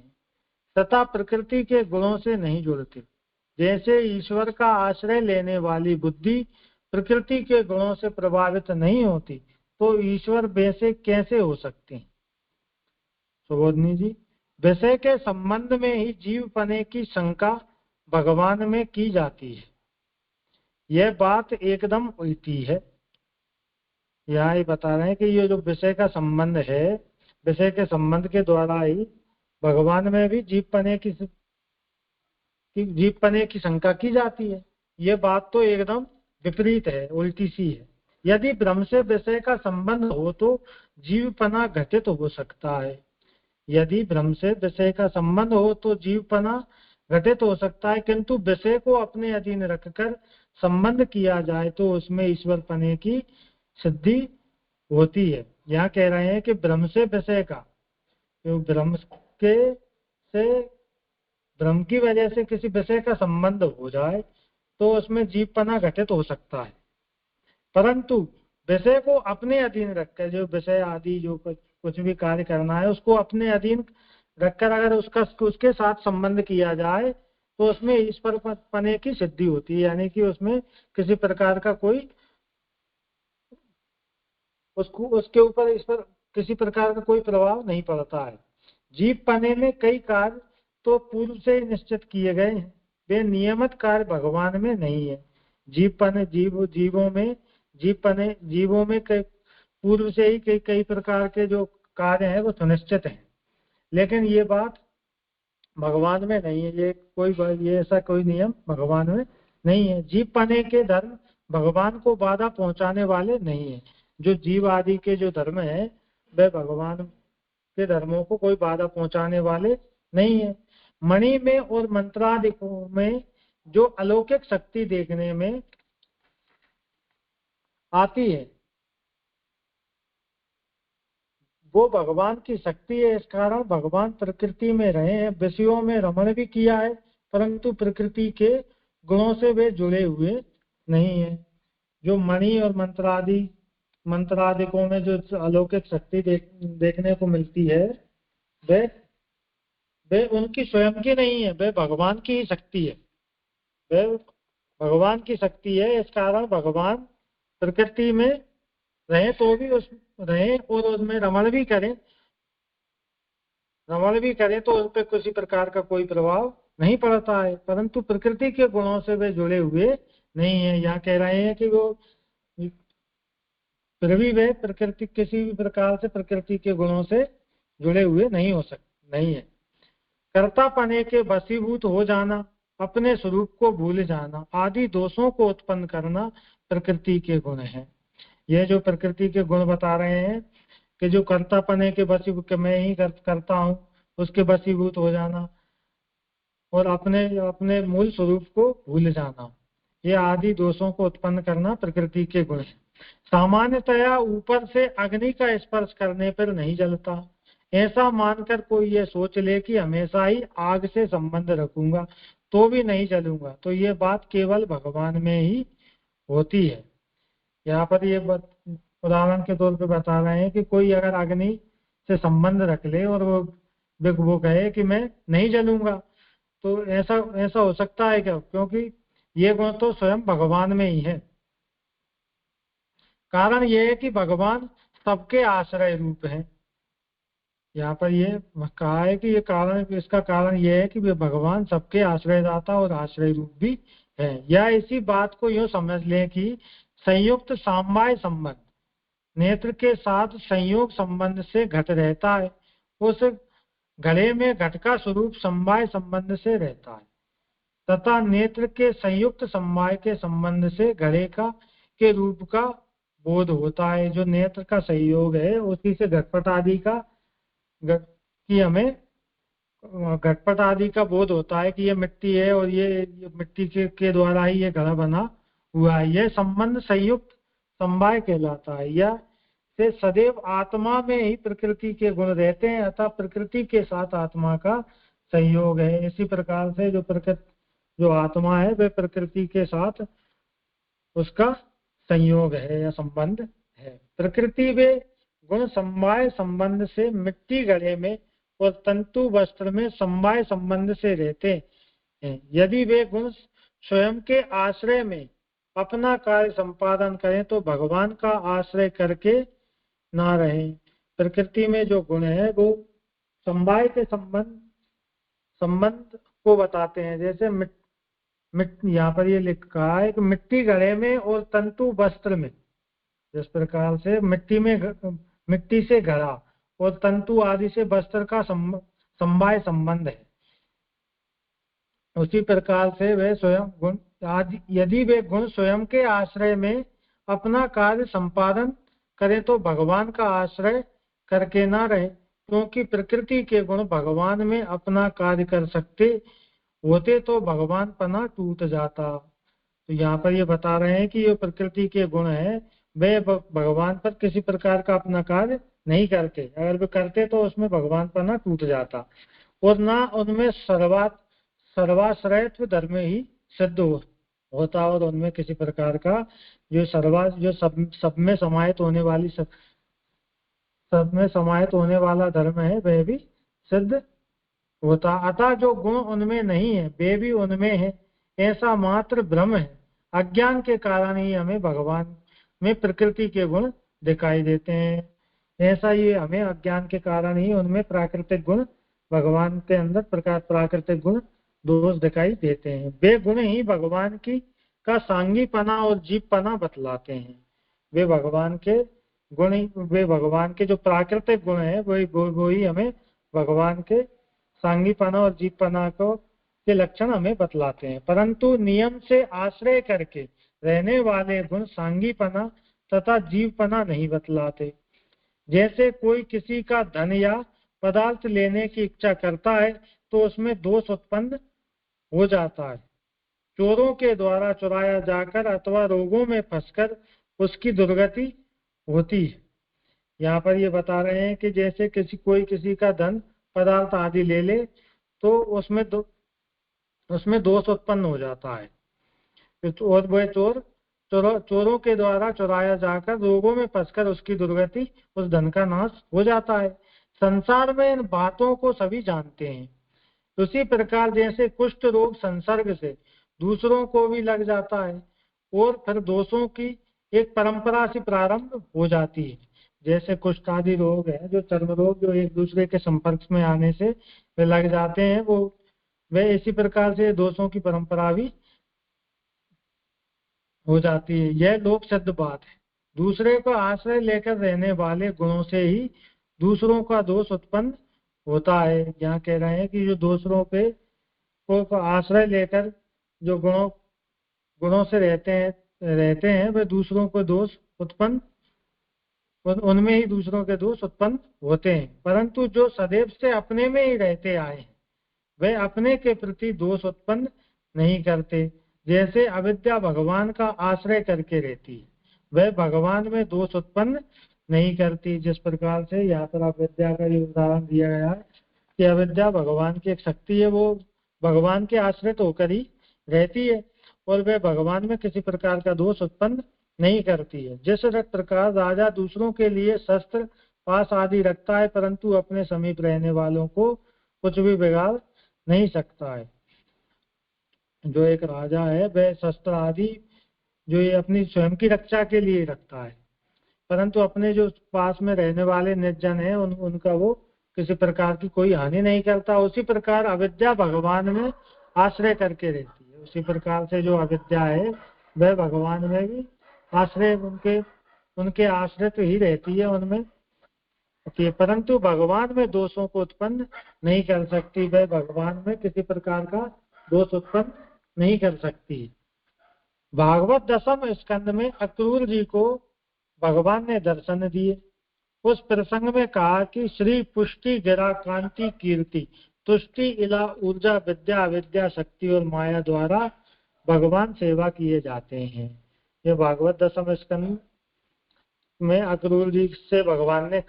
तथा प्रकृति के गुणों से नहीं जुड़ते। जैसे ईश्वर का आश्रय लेने वाली बुद्धि प्रकृति के गुणों से प्रभावित नहीं होती, तो ईश्वर वैसे कैसे हो सकते हैं? सुबोधनी जी, विषय के संबंध में ही जीवपने की शंका भगवान में की जाती है। यह बात एकदम उल्टी है। यहाँ ही बता रहे हैं कि ये जो विषय का संबंध है, विषय के संबंध के द्वारा ही भगवान में भी जीवपने की शंका की जाती है। ये बात तो एकदम विपरीत है, उल्टी सी है। यदि ब्रह्म से विषय का संबंध हो तो जीवपना घटित हो सकता है। यदि ब्रह्म से विषय का संबंध हो तो जीवपना घटित हो सकता है, किंतु विषय को अपने अधीन रखकर संबंध किया जाए तो उसमें ईश्वरपने की सिद्धि होती है। यहाँ कह रहे हैं कि ब्रह्म से विषय का, ब्रह्म की वजह से किसी विषय का संबंध हो जाए तो उसमें जीवपना घटित हो सकता है, परंतु विषय को अपने अधीन रखकर, जो विषय आदि जो कुछ भी कार्य करना है उसको अपने अधीन रखकर अगर उसके साथ संबंध किया जाए तो उसमें ईश्वरपने की सिद्धि होती है, यानी कि उसमें किसी प्रकार का कोई उसके ऊपर ईश्वर किसी प्रकार का कोई प्रभाव नहीं पड़ता है। जीवपने में कई कार्य तो पूर्व से ही निश्चित किए गए हैं, वे नियमित कार्य भगवान में नहीं है। जीवों में कई पूर्व से ही कई प्रकार के जो कार्य हैं वो सुनिश्चित हैं, लेकिन ये बात भगवान में नहीं है। ये ऐसा कोई नियम भगवान में नहीं है। जीवपने के धर्म भगवान को बाधा पहुंचाने वाले नहीं है। जो जीव आदि के जो धर्म है वे भगवान के धर्मों को कोई बाधा पहुंचाने वाले नहीं है। मणि में और मंत्रादिकों में जो अलौकिक शक्ति देखने में आती है वो भगवान की शक्ति है। इस कारण भगवान प्रकृति में रहे हैं, विषयों में रमण भी किया है, परंतु प्रकृति के गुणों से वे जुड़े हुए नहीं है। जो मणि और मंत्रादिकों में जो अलौकिक शक्ति देखने को मिलती है वे उनकी स्वयं की नहीं है, वे भगवान की ही शक्ति है। वे भगवान की शक्ति है। इस कारण भगवान प्रकृति में रहे तो भी उस रहे और उसमें रमण भी करें तो उस पर किसी प्रकार का कोई प्रभाव नहीं पड़ता है, परंतु प्रकृति के गुणों से वे जुड़े हुए नहीं है। यहाँ कह रहे हैं कि वो फिर भी वे प्रकृति किसी भी प्रकार से प्रकृति के गुणों से जुड़े हुए नहीं है। कर्तापने के वशीभूत हो जाना, अपने स्वरूप को भूल जाना आदि दोषों को उत्पन्न करना प्रकृति के गुण हैं। ये जो प्रकृति के गुण बता रहे हैं कि जो कर्तापने के वशीभूत, मैं ही करता हूँ, उसके वशीभूत हो जाना और अपने मूल स्वरूप को भूल जाना, ये आदि दोषों को उत्पन्न करना प्रकृति के गुण हैं। सामान्यतया ऊपर से अग्नि का स्पर्श करने पर नहीं जलता, ऐसा मानकर कोई ये सोच ले कि हमेशा ही आग से संबंध रखूंगा तो भी नहीं जलूंगा, तो ये बात केवल भगवान में ही होती है। यहाँ पर ये उदाहरण के तौर पे बता रहे हैं कि कोई अगर अग्नि से संबंध रख ले और वो कहे कि मैं नहीं जलूंगा, तो ऐसा हो सकता है क्या? क्योंकि ये गुण तो स्वयं भगवान में ही है। कारण ये है कि भगवान सबके आश्रय रूप है। यहाँ पर ये कहा है कि इसका कारण ये है कि वे भगवान सबके आश्रयदाता और आश्रय रूप भी है। या इसी बात को यूं समझ लें कि संयुक्त साम्य संबंध नेत्र के साथ संयोग संबंध से घट रहता है, उस घड़े में घट का स्वरूप समवाय संबंध से रहता है तथा नेत्र के संयुक्त समवाय के संबंध से घड़े के रूप का बोध होता है। जो नेत्र का संयोग है उसी से घटपट आदि का बोध होता है कि ये मिट्टी है और ये मिट्टी के द्वारा ही ये घड़ा बना हुआ है। यह संबंध संयुक्त समवाय कहलाता है। यह से सदैव आत्मा में ही प्रकृति के गुण रहते हैं, अतः प्रकृति के साथ आत्मा का संयोग है। इसी प्रकार से जो आत्मा है वह प्रकृति के साथ उसका संयोग है या संबंध है। प्रकृति वे गुण समवाय संबंध से मिट्टी घड़े में और तंतु वस्त्र में समवाय संबंध से रहते हैं। यदि वे गुण स्वयं के आश्रय में अपना कार्य संपादन करें तो भगवान का आश्रय करके ना रहें। प्रकृति में जो गुण है वो समवाय के संबंध को बताते हैं। जैसे यहाँ पर ये लिखा है कि मिट्टी घड़े में और तंतु वस्त्र में, जिस प्रकार से मिट्टी से घड़ा और तंतु आदि से वस्त्र का समवाय संबंध है, उसी प्रकार से वे स्वयं गुण आदि यदि वे गुण स्वयं के आश्रय में अपना कार्य संपादन करें तो भगवान का आश्रय करके ना रहे, क्योंकि प्रकृति के गुण भगवान में अपना कार्य कर सकते होते तो भगवान पना टूट जाता। तो यहाँ पर ये बता रहे हैं कि ये प्रकृति के गुण है वे भगवान पर किसी प्रकार का अपना कार्य नहीं करते। अगर वे करते तो उसमें भगवान पना टूट जाता और ना उनमें सर्वाश्रयत्व धर्म ही सिद्ध होता और उनमें किसी प्रकार का जो सब में समाहित होने वाली सब में समाहित होने वाला धर्म है वह भी सिद्ध होता। अतः जो गुण उनमें नहीं है वे भी उनमें है, ऐसा मात्र भ्रम है। अज्ञान के कारण ही हमें भगवान में प्रकृति के गुण दिखाई देते हैं। ऐसा ही हमें अज्ञान के कारण ही उनमें प्राकृतिक गुण भगवान के अंदर प्राकृतिक गुण दोष दिखाई देते हैं। वे गुण ही भगवान का सांगीपना और जीवपना बतलाते हैं। वे भगवान के जो प्राकृतिक गुण है वो ही हमें भगवान के सांगीपना और जीवपना के लक्षण हमें बतलाते हैं। परंतु नियम से आश्रय करके रहने वाले गुण सांगीपना तथा जीवपना नहीं बतलाते। जैसे कोई किसी का धन या पदार्थ लेने की इच्छा करता है तो उसमें दोष उत्पन्न हो जाता है। चोरों के द्वारा चुराया जाकर अथवा रोगों में फंसकर उसकी दुर्गति होती है। यहाँ पर ये बता रहे हैं कि जैसे कोई किसी का धन पदार्थ आदि ले ले तो उसमें दोष उत्पन्न हो जाता है और वह चोरों के द्वारा चुराया जाकर रोगों में फंसकर उसकी दुर्गति, उस धन का नाश हो जाता है। संसार में इन बातों को सभी जानते हैं। उसी प्रकार जैसे कुष्ठ रोग संसर्ग से दूसरों को भी लग जाता है और फिर दोषों की एक परंपरा से प्रारंभ हो जाती है। जैसे कुष्ठ आदि रोग है, जो चर्म रोग जो एक दूसरे के संपर्क में आने से वे लग जाते हैं, वे इसी प्रकार से दोषों की परंपरा भी हो जाती है। यह लोक सिद्ध बात है। दूसरे का आश्रय लेकर रहने वाले गुणों से ही दूसरों का दोष उत्पन्न होता है। यहाँ कह रहे हैं कि जो दूसरों पे को आश्रय लेकर जो गुणों से रहते हैं वे दूसरों को दोष उत्पन्न, उनमें ही दूसरों के दोष उत्पन्न होते हैं। परंतु जो सदैव से अपने में ही रहते आए हैं वे अपने के प्रति दोष उत्पन्न नहीं करते। जैसे अविद्या भगवान का आश्रय करके रहती है, वह भगवान में दोष उत्पन्न नहीं करती। जिस प्रकार से यहाँ पर अविद्या का ये उदाहरण दिया गया है कि अविद्या भगवान की एक शक्ति है, वो भगवान के आश्रित होकर ही रहती है और वह भगवान में किसी प्रकार का दोष उत्पन्न नहीं करती है। जिस प्रकार राजा दूसरों के लिए शस्त्र पास आदि रखता है परंतु अपने समीप रहने वालों को कुछ भी बिगाड़ नहीं सकता है। जो एक राजा है वह शस्त्र आदि जो ये अपनी स्वयं की रक्षा के लिए रखता है, परंतु अपने जो पास में रहने वाले निर्जन है उनका वो किसी प्रकार की कोई हानि नहीं करता। उसी प्रकार अविद्या भगवान में आश्रय करके रहती है। उसी प्रकार से जो अविद्या है वह भगवान में भी आश्रय उनके आश्रित ही रहती है उनमें, परंतु भगवान में दोषों को उत्पन्न नहीं कर सकती। वह भगवान में किसी प्रकार का दोष उत्पन्न नहीं कर सकती। भागवत दशम स्कंद में अक्रूर जी को भगवान ने दर्शन दिए। उस प्रसंग में कहा कि श्री पुष्टि गिरा कांति कीर्ति तुष्टि इला ऊर्जा विद्या अविद्या शक्ति और माया द्वारा भगवान सेवा किए जाते हैं। ये भागवत दशम स्कंद में अक्रूर जी से भगवान ने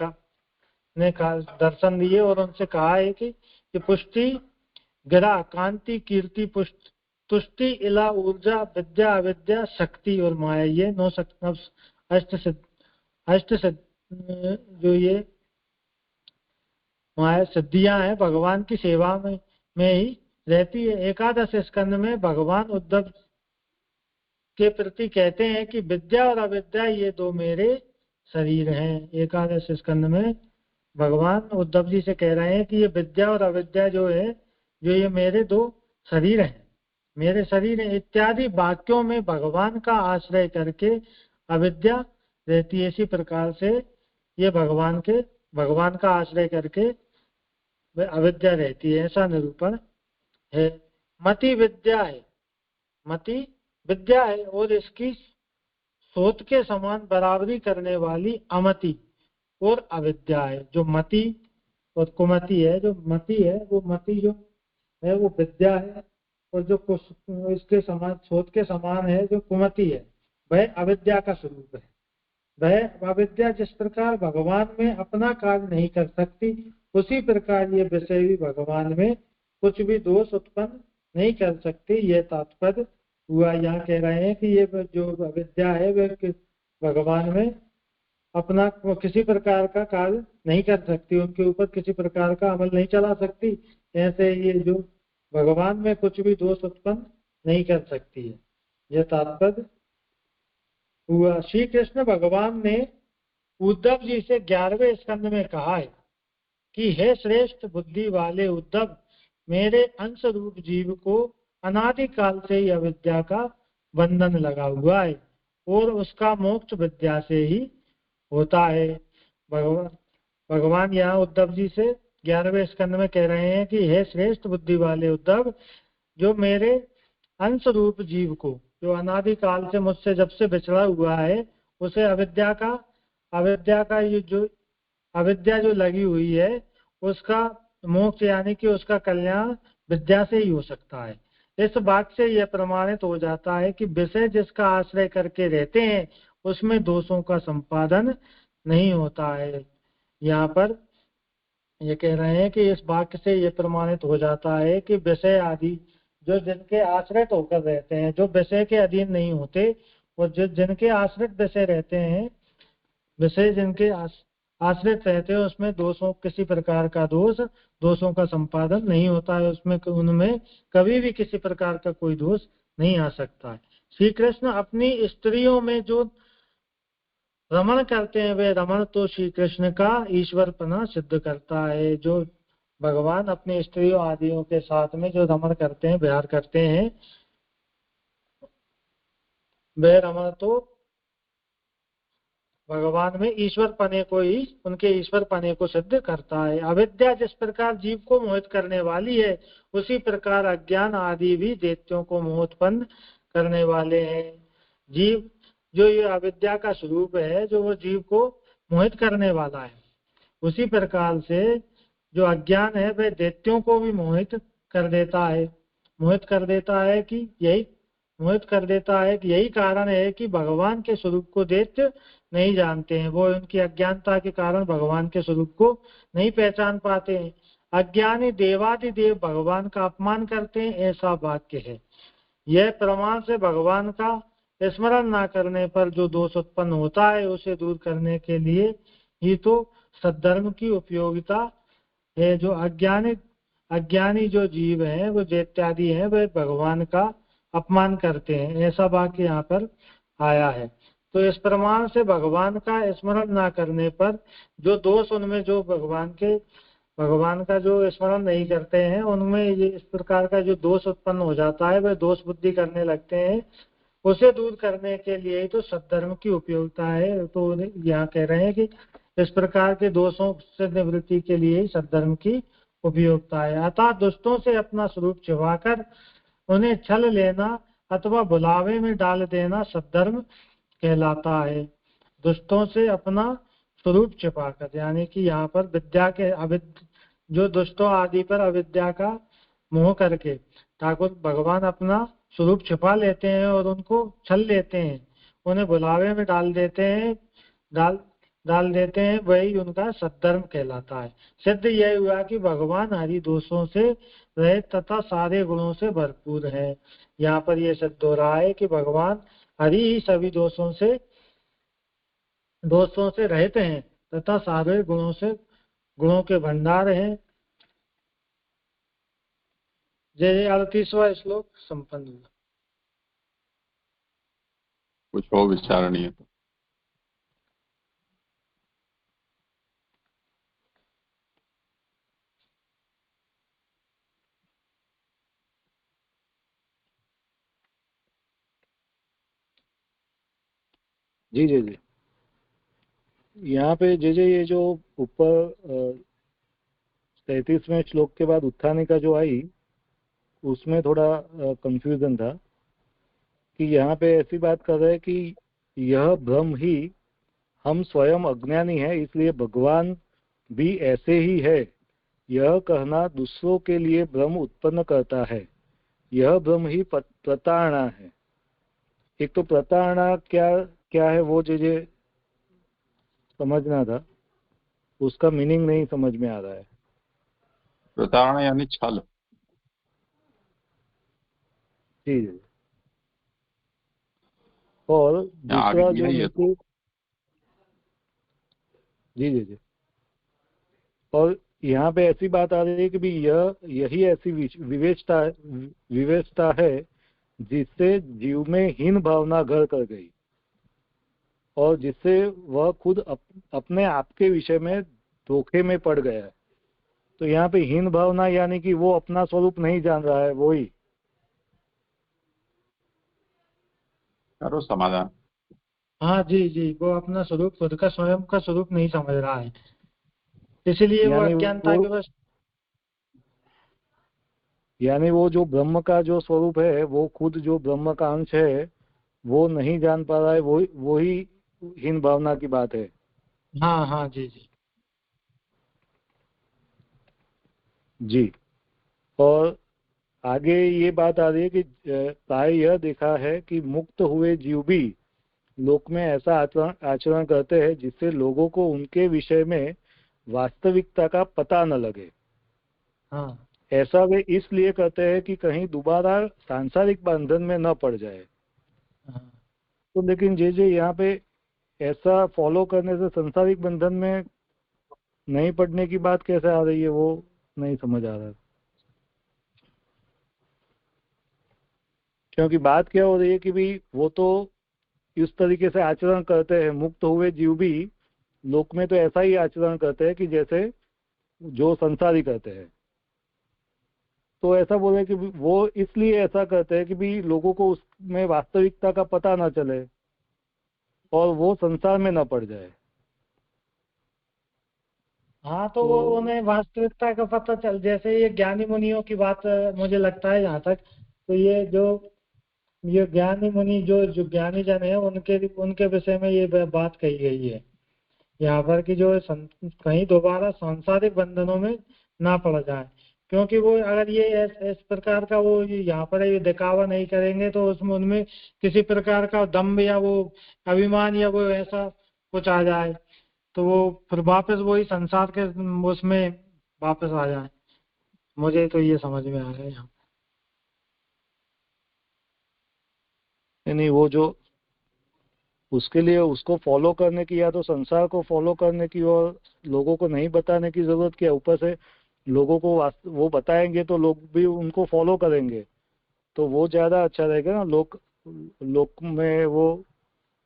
कहा दर्शन दिए और उनसे कहा है कि पुष्टि गिरा, कांति, कीर्ति, तुष्टि, इला, ऊर्जा, विद्या, अविद्या, शक्ति और माया, ये 9 अष्ट जो ये माया सिद्धियां हैं भगवान की सेवा में ही रहती है। एकादश स्कंद में भगवान उद्धव के प्रति कहते हैं कि विद्या और अविद्या ये 2 मेरे शरीर हैं। एकादश स्कंद में भगवान उद्धव जी से कह रहे हैं कि ये विद्या और अविद्या जो है, जो ये मेरे 2 शरीर हैं, मेरे शरीर हैं इत्यादि वाक्यों में भगवान का आश्रय करके अविद्या रहती है। इसी प्रकार से ये भगवान का आश्रय करके अविद्या रहती है, ऐसा निरूपण है। मति विद्या है, मति विद्या है और इसकी सोत के समान बराबरी करने वाली अमति और अविद्या है। जो मति और कुमति है, जो मति है वो मति जो है वो विद्या है, और जो इसके समान सोत के समान है जो कुमति है वह अविद्या का स्वरूप है। वह अविद्या जिस प्रकार भगवान में अपना कार्य नहीं कर सकती, उसी प्रकार ये विषय भी भगवान में कुछ भी दोष उत्पन्न नहीं कर सकती। ये तात्पर्य हुआ। यहाँ कह रहे हैं कि ये जो अविद्या है वह भगवान में अपना किसी प्रकार का कार्य नहीं कर सकती, उनके ऊपर किसी प्रकार का अमल नहीं चला सकती। ऐसे ये जो भगवान में कुछ भी दोष उत्पन्न नहीं कर सकती है, यह तात्पर्य हुआ। श्री कृष्ण भगवान ने उद्धव जी से 11वें स्कंद में कहा है कि हे श्रेष्ठ बुद्धि वाले उद्धव, मेरे अंश रूप जीव को अनादिकाल से ही अविद्या का बंधन लगा हुआ है और उसका मोक्ष विद्या से ही होता है। भगवान यहाँ उद्धव जी से 11वें स्कंद में कह रहे हैं कि हे श्रेष्ठ बुद्धि वाले उद्धव, जो मेरे अंश रूप जीव को, जो अनादिकाल से मुझसे जब से बिछड़ा हुआ है, उसे अविद्या जो लगी हुई है उसका मोक्ष यानी कि उसका कल्याण विद्या से ही हो सकता है। इस बात से यह प्रमाणित हो जाता है कि विषय जिसका आश्रय करके रहते हैं उसमें दोषों का संपादन नहीं होता है। यहाँ पर ये कह रहे हैं कि इस वाक्य से यह प्रमाणित हो जाता है कि विषय आदि जो जिनके आश्रित होकर रहते हैं, जो विषय के अधीन नहीं होते, और जो जिनके आश्रित विषय रहते हैं, विषय जिनके आश्रित रहते हैं, उसमें दोषों किसी प्रकार का दोषों का संपादन नहीं होता है। उसमें उनमें कभी भी किसी प्रकार का कोई दोष नहीं आ सकता है। श्री कृष्ण अपनी स्त्रियों में जो रमण करते हैं वे रमण तो श्री कृष्ण का ईश्वरपना सिद्ध करता है। जो भगवान अपनी स्त्रियों आदियों के साथ में जो रमण करते हैं, विहार करते हैं, वे रमण तो भगवान में ईश्वर पने को ही, उनके ईश्वर पने को सिद्ध करता है। अविद्या जिस प्रकार जीव को मोहित करने वाली है, उसी प्रकार अज्ञान आदि भी दैत्यों को मोह उत्पन्न करने वाले हैं। जीव जो ये अविद्या का स्वरूप है, जो वो जीव को मोहित करने वाला है, उसी प्रकार से जो अज्ञान है वह दैत्यों को भी मोहित कर देता है। मोहित कर देता है कि यही कारण है कि भगवान के स्वरूप को दैत्य नहीं जानते हैं। वो उनकी अज्ञानता के कारण भगवान के स्वरूप को नहीं पहचान पाते हैं। अज्ञानी देवादिदेव भगवान का अपमान करते हैं, ऐसा वाक्य है। यह प्रमाण से भगवान का स्मरण न करने पर जो दोष उत्पन्न होता है उसे दूर करने के लिए ही तो सद्धर्म की उपयोगिता है। जो अज्ञानी जो जीव हैं, वो दैत्यादि हैं, वे भगवान का अपमान करते हैं, ऐसा वाक्य यहाँ पर आया है। तो इस प्रमाण से भगवान का स्मरण ना करने पर जो दोष उनमें, जो भगवान का जो स्मरण नहीं करते हैं, उनमें ये इस प्रकार का जो दोष उत्पन्न हो जाता है, वह दोष बुद्धि करने लगते हैं। उसे दूर करने के लिए ही तो सद्धर्म की उपयोगिता है। तो यहाँ कह रहे हैं कि इस प्रकार के दोषों से निवृत्ति के लिए ही सद्धर्म की उपयोगिता है। अतः दुष्टों से अपना स्वरूप छिपाकर उन्हें छल लेना अथवा बुलावे में डाल देना सद्धर्म कहलाता है। दुष्टों से अपना स्वरूप छिपाकर, यानी कि यहाँ पर विद्या के जो दुष्टों आदि पर अविद्या का मोह करके ठाकुर भगवान अपना स्वरूप छिपा लेते हैं और उनको छल लेते हैं, उन्हें बुलावे में डाल देते हैं, वही उनका सद्धर्म कहलाता है। सिद्ध यह हुआ कि भगवान हरि दोषों से रहित तथा सारे गुणों से भरपूर है। यहाँ पर ये शब्द हो रहा है कि भगवान हरि ही सभी दोषों से रहित हैं तथा सारे गुणों के भंडार हैं। जय 38वां श्लोक संपन्न हुआ। कुछ हो विचारणीय तो जी जी जी। यहाँ पे ये जो ऊपर 33वें श्लोक के बाद उत्थानी का जो आई, उसमें थोड़ा कंफ्यूजन था कि यहाँ पे ऐसी बात कर रहे हैं कि यह भ्रम ही, हम स्वयं अज्ञानी है इसलिए भगवान भी ऐसे ही है, यह कहना दूसरों के लिए भ्रम उत्पन्न करता है। यह भ्रम ही प्रताड़ना है। एक तो प्रताड़ना क्या है वो जे समझना था, उसका मीनिंग नहीं समझ में आ रहा है। प्रताड़ना यानी छल। जी जी। और दूसरा जो नीति, जी जी जी, और यहाँ पे ऐसी बात आ रही है कि भी यही ऐसी विवेचता है जिससे जीव में हीन भावना घर कर गई और जिससे वह खुद अपने आप के विषय में धोखे में पड़ गया है। तो यहाँ पे हीन भावना यानी कि वो अपना स्वरूप नहीं जान रहा है, वो ही। करो समाधान। हाँ जी जी, वो अपना स्वरूप, खुद का स्वयं का स्वरूप नहीं समझ रहा है, इसलिए वो अज्ञानता के वश। यानी वो जो ब्रह्म का जो स्वरूप है, वो खुद जो ब्रह्म का अंश है वो नहीं जान पा रहा है, वो ही हीन भावना की बात है। हाँ हाँ जी जी जी। और आगे ये बात आ रही है कि प्राय यह देखा है कि मुक्त हुए जीव भी लोक में ऐसा आचरण करते हैं जिससे लोगों को उनके विषय में वास्तविकता का पता न लगे। हाँ, ऐसा वे इसलिए करते हैं कि कहीं दोबारा सांसारिक बंधन में न पड़ जाए। हाँ। तो लेकिन जे यहाँ पे ऐसा फॉलो करने से सांसारिक बंधन में नहीं पड़ने की बात कैसे आ रही है, वो नहीं समझ आ रहा। क्योंकि बात क्या हो रही है कि भी वो तो इस तरीके से आचरण करते हैं, मुक्त हुए जीव भी लोक में तो ऐसा ही आचरण करते हैं कि जैसे जो संसारी करते हैं। तो ऐसा बोले कि वो इसलिए ऐसा करते हैं कि भी लोगों को उसमें वास्तविकता का पता ना चले और वो संसार में ना पड़ जाए। हाँ, तो वो उन्हें वास्तविकता का पता चल, जैसे ये ज्ञानी मुनियों की बात मुझे लगता है जहाँ तक, तो ये ज्ञानी मुनि जो ज्ञानी जन है उनके विषय में ये बात कही गई है यहाँ पर कि जो कहीं दोबारा सांसारिक बंधनों में ना पड़ जाए, क्योंकि वो अगर ये इस प्रकार का वो यहाँ पर ये दिखावा नहीं करेंगे तो उसमें उनमें किसी प्रकार का दम्भ या वो अभिमान या वो ऐसा कुछ आ जाए तो वो फिर वापस वही संसार के उसमें वापस आ जाए। मुझे तो ये समझ में आ रहा है यहाँ। नहीं, वो जो उसके लिए उसको फॉलो करने की, या तो संसार को फॉलो करने की और लोगों को नहीं बताने की जरूरत क्या, ऊपर से लोगों को वो बताएंगे तो लोग भी उनको फॉलो करेंगे, तो वो ज्यादा अच्छा रहेगा ना। लोक में वो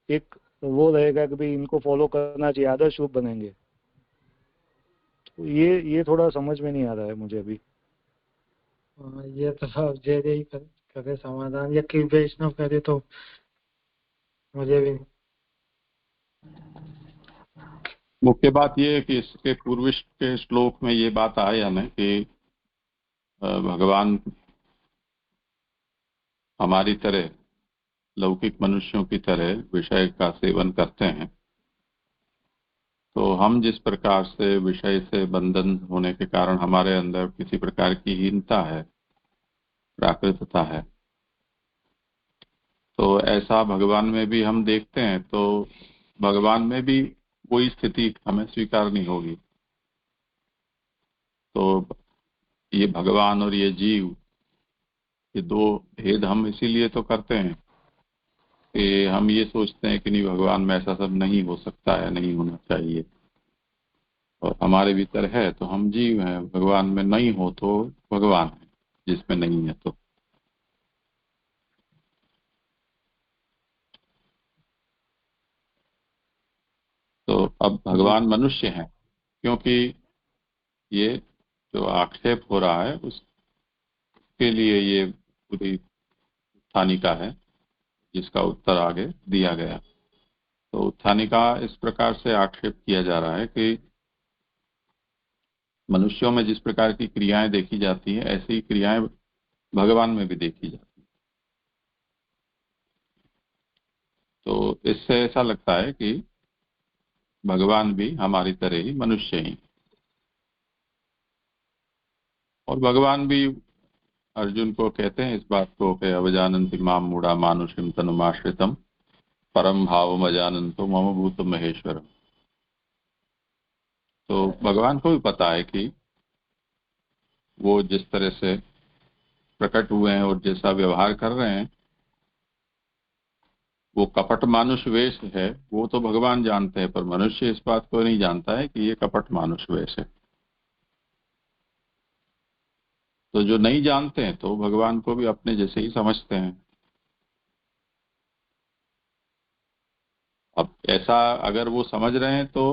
एक वो रहेगा कि भाई इनको फॉलो करना चाहिए, आदर्श रूप बनेंगे। तो ये थोड़ा समझ में नहीं आ रहा है मुझे अभी। ये तो सब जे ही करे समाधान, या कि वैष्णव करे तो मुझे भी। मुख्य बात यह है कि इसके पूर्व के श्लोक में ये बात आया ना कि भगवान हमारी तरह लौकिक मनुष्यों की तरह विषय का सेवन करते हैं, तो हम जिस प्रकार से विषय से बंधन होने के कारण हमारे अंदर किसी प्रकार की हीनता है, प्राकृतता है, तो ऐसा भगवान में भी हम देखते हैं। तो भगवान में भी वही स्थिति हमें स्वीकारनी होगी। तो ये भगवान और ये जीव, ये दो भेद हम इसीलिए तो करते हैं कि हम ये सोचते हैं कि नहीं, भगवान में ऐसा सब नहीं हो सकता है, नहीं होना चाहिए, और हमारे भीतर है तो हम जीव हैं, भगवान में नहीं हो तो भगवान है, जिसमें नहीं है तो अब भगवान मनुष्य हैं, क्योंकि ये जो आक्षेप हो रहा है उसके लिए ये पूरी उत्थानिका है, जिसका उत्तर आगे दिया गया। तो उत्थानिका इस प्रकार से आक्षेप किया जा रहा है कि मनुष्यों में जिस प्रकार की क्रियाएं देखी जाती हैं, ऐसी क्रियाएं भगवान में भी देखी जाती हैं। तो इससे ऐसा लगता है कि भगवान भी हमारी तरह ही मनुष्य ही, और भगवान भी अर्जुन को कहते हैं इस बात को कि अवजानन्ति माम मूढ़ा मानुषिम तनुमाश्रितम परम भावम अजानन्तो मम भूत महेश्वरम। तो भगवान को भी पता है कि वो जिस तरह से प्रकट हुए हैं और जैसा व्यवहार कर रहे हैं, वो कपट मानुष वेश है, वो तो भगवान जानते हैं, पर मनुष्य इस बात को नहीं जानता है कि ये कपट मानुष वेश है। तो जो नहीं जानते हैं तो भगवान को भी अपने जैसे ही समझते हैं। अब ऐसा अगर वो समझ रहे हैं तो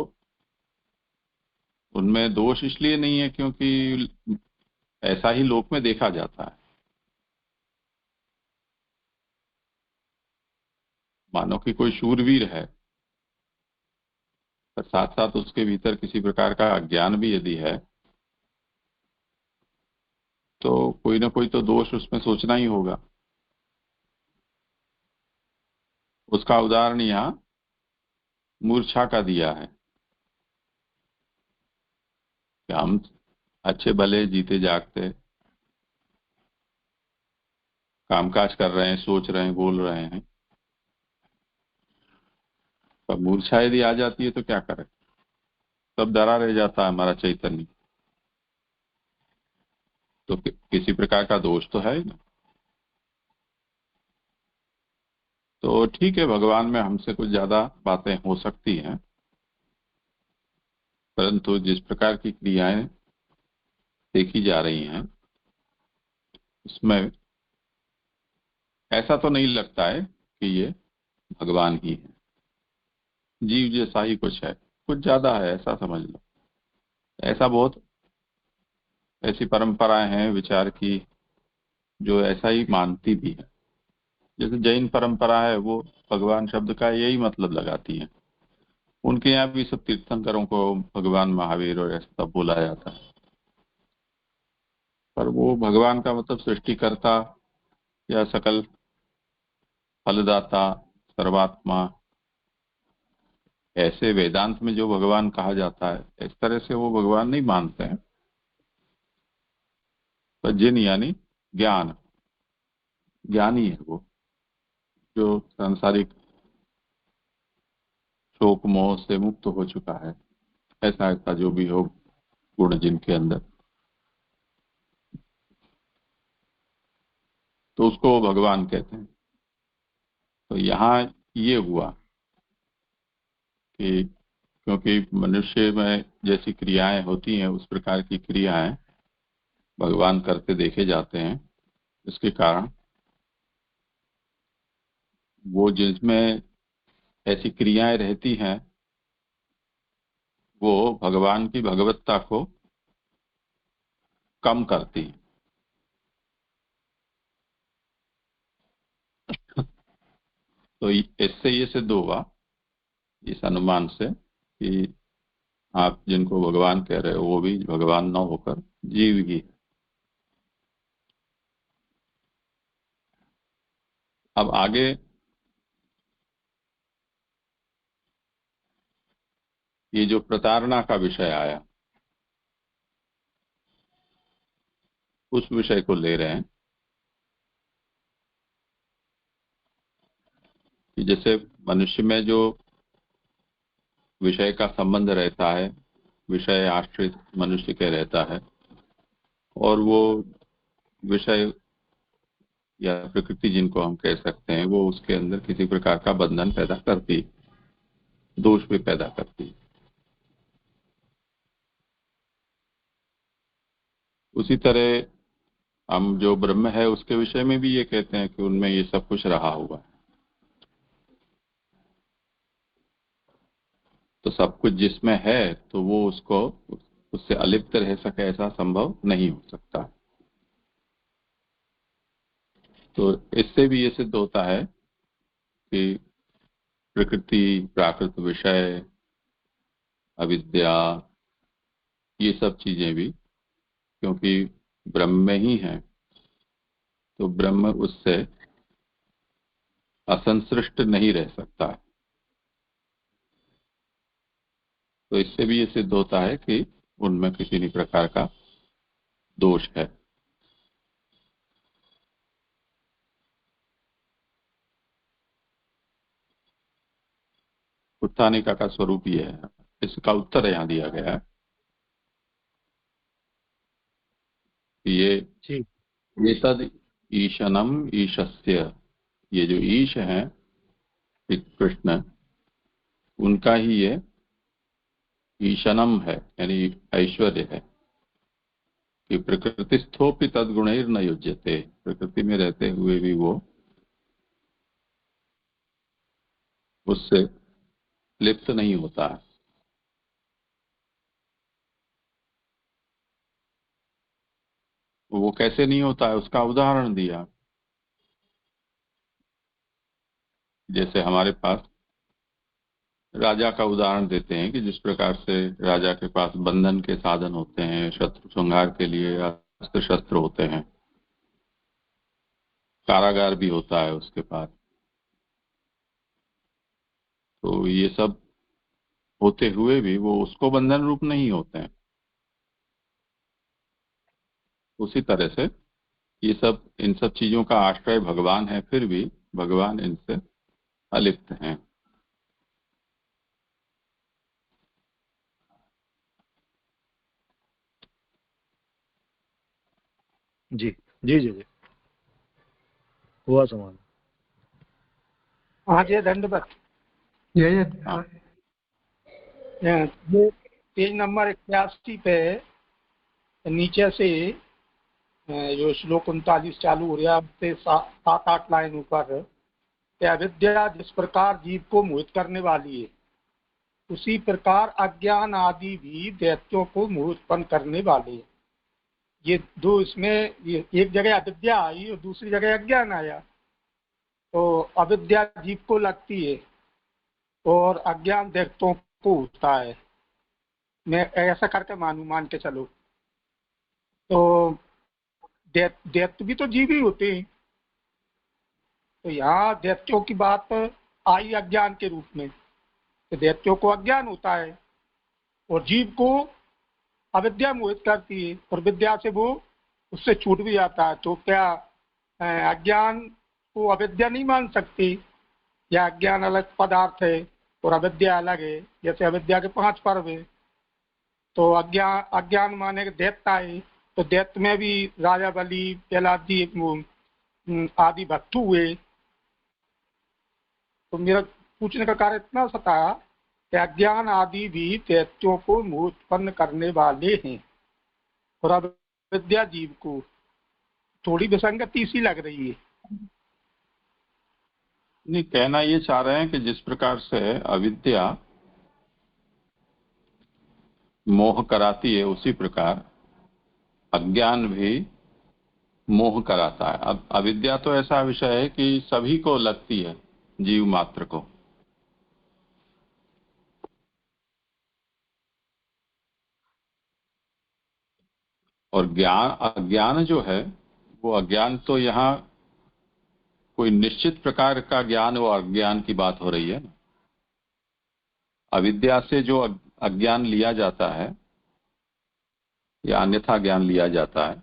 उनमें दोष इसलिए नहीं है क्योंकि ऐसा ही लोक में देखा जाता है। मानो कि कोई शूरवीर है, पर साथ साथ उसके भीतर किसी प्रकार का अज्ञान भी यदि है, तो कोई ना कोई तो दोष उसमें सोचना ही होगा। उसका उदाहरण यहाँ मूर्छा का दिया है कि हम अच्छे भले जीते जागते कामकाज कर रहे हैं, सोच रहे हैं, बोल रहे हैं, पर मूर्छा यदि आ जाती है तो क्या करें? तब डरा रह जाता है हमारा चैतन्य। तो किसी प्रकार का दोष तो है ही ना। तो ठीक है, भगवान में हमसे कुछ ज्यादा बातें हो सकती हैं, परंतु जिस प्रकार की क्रियाएं देखी जा रही हैं उसमें ऐसा तो नहीं लगता है कि ये भगवान ही है। जीव जैसा ही कुछ है, कुछ ज्यादा है ऐसा समझ लो। ऐसा बहुत ऐसी परंपराएं हैं विचार की जो ऐसा ही मानती भी है। जैसे जैन परंपरा है, वो भगवान शब्द का यही मतलब लगाती है। उनके यहाँ भी सब तीर्थंकरों को भगवान महावीर और ऐसा सब बोला जाता है, पर वो भगवान का मतलब सृष्टिकर्ता या सकल फलदाता, सर्वात्मा, ऐसे वेदांत में जो भगवान कहा जाता है, इस तरह से वो भगवान नहीं मानते हैं। पर जिन यानी ज्ञान, ज्ञानी है वो, जो सांसारिक शोक मोह से मुक्त हो चुका है, ऐसा ऐसा जो भी हो गुण जिनके अंदर, तो उसको भगवान कहते हैं। तो यहाँ ये हुआ कि क्योंकि मनुष्य में जैसी क्रियाएं होती हैं उस प्रकार की क्रियाएं भगवान करते देखे जाते हैं, इसके कारण वो जिसमें ऐसी क्रियाएं रहती हैं वो भगवान की भगवत्ता को कम करती हैं। तो इससे ये सिद्ध हुआ इस अनुमान से कि आप जिनको भगवान कह रहे हो वो भी भगवान न होकर जीव ही है। अब आगे ये जो प्रताड़ना का विषय आया, उस विषय को ले रहे हैं कि जैसे मनुष्य में जो विषय का संबंध रहता है, विषय आश्रित मनुष्य के रहता है, और वो विषय या प्रकृति जिनको हम कह सकते हैं वो उसके अंदर किसी प्रकार का बंधन पैदा करती, दोष भी पैदा करती। उसी तरह हम जो ब्रह्म है उसके विषय में भी ये कहते हैं कि उनमें ये सब कुछ रहा हुआ है। तो सब कुछ जिसमें है तो वो उसको उससे अलिप्त रह सके ऐसा संभव नहीं हो सकता। तो इससे भी ये सिद्ध होता है कि प्रकृति, प्राकृत विषय, अविद्या, ये सब चीजें भी क्योंकि ब्रह्म में ही है तो ब्रह्म उससे असंसृष्ट नहीं रह सकता है। तो इससे भी ये सिद्ध होता है कि उनमें किसी भी प्रकार का दोष है। उत्थानिका का स्वरूप ये है। इसका उत्तर यहाँ दिया गया है कि ये एतद ईशनम ईशस्य, ये जो ईश है कृष्ण, उनका ही ये ईशनम है, यानी ऐश्वर्य है कि प्रकृतिस्थोपि तद्गुणैर न युज्यते, प्रकृति में रहते हुए भी वो उससे लिप्त नहीं होता है। वो कैसे नहीं होता है उसका उदाहरण दिया। जैसे हमारे पास राजा का उदाहरण देते हैं कि जिस प्रकार से राजा के पास बंधन के साधन होते हैं, शत्रु संहार के लिए अस्त्र शस्त्र होते हैं, कारागार भी होता है उसके पास, तो ये सब होते हुए भी वो उसको बंधन रूप नहीं होते हैं। उसी तरह से ये सब, इन सब चीजों का आश्रय भगवान है, फिर भी भगवान इनसे अलिप्त हैं। जी जी जी जी, हुआ समान। हाँ जी, दंडवत। ये पेज नंबर 81 पे नीचे से जो श्लोक 39 चालू हो रहा है, 7-8 लाइन ऊपर, अविद्या जिस प्रकार जीव को मोहित करने वाली है उसी प्रकार अज्ञान आदि भी दैत्यों को मोह उत्पन्न करने वाले हैं। ये दो, इसमें ये एक जगह अविद्या आई और दूसरी जगह अज्ञान आया। तो अविद्या जीव को लगती है और अज्ञान दैत्यों को होता है। मैं ऐसा करके मान के चलो तो दैत्य भी तो जीव ही होते हैं। तो यहाँ दैत्यों की बात आई अज्ञान के रूप में, तो दैत्यों को अज्ञान होता है और जीव को अविद्या मोहित करती है और विद्या से वो उससे छूट भी जाता है। तो क्या अज्ञान को अविद्या नहीं मान सकती, या अज्ञान अलग पदार्थ है और अविद्या अलग है? जैसे अविद्या के 5 पर्व है, तो अज्ञान माने दैत्य है, तो दैत्य में भी राजा बलि, प्रहलादी आदि भक्त हुए। तो मेरा पूछने का कार्य इतना सा था कि अज्ञान आदि भी दैत्यों को मोह उत्पन्न करने वाले हैं और अविद्या जीव को, थोड़ी विसंगति सी लग रही है। नहीं, कहना ये चाह रहे हैं कि जिस प्रकार से अविद्या मोह कराती है उसी प्रकार अज्ञान भी मोह कराता है। अब अविद्या तो ऐसा विषय है कि सभी को लगती है, जीव मात्र को। और अज्ञान जो है वो अज्ञान तो यहाँ कोई निश्चित प्रकार का ज्ञान, वो अज्ञान की बात हो रही है ना। अविद्या से जो अज्ञान लिया जाता है या अन्यथा ज्ञान लिया जाता है,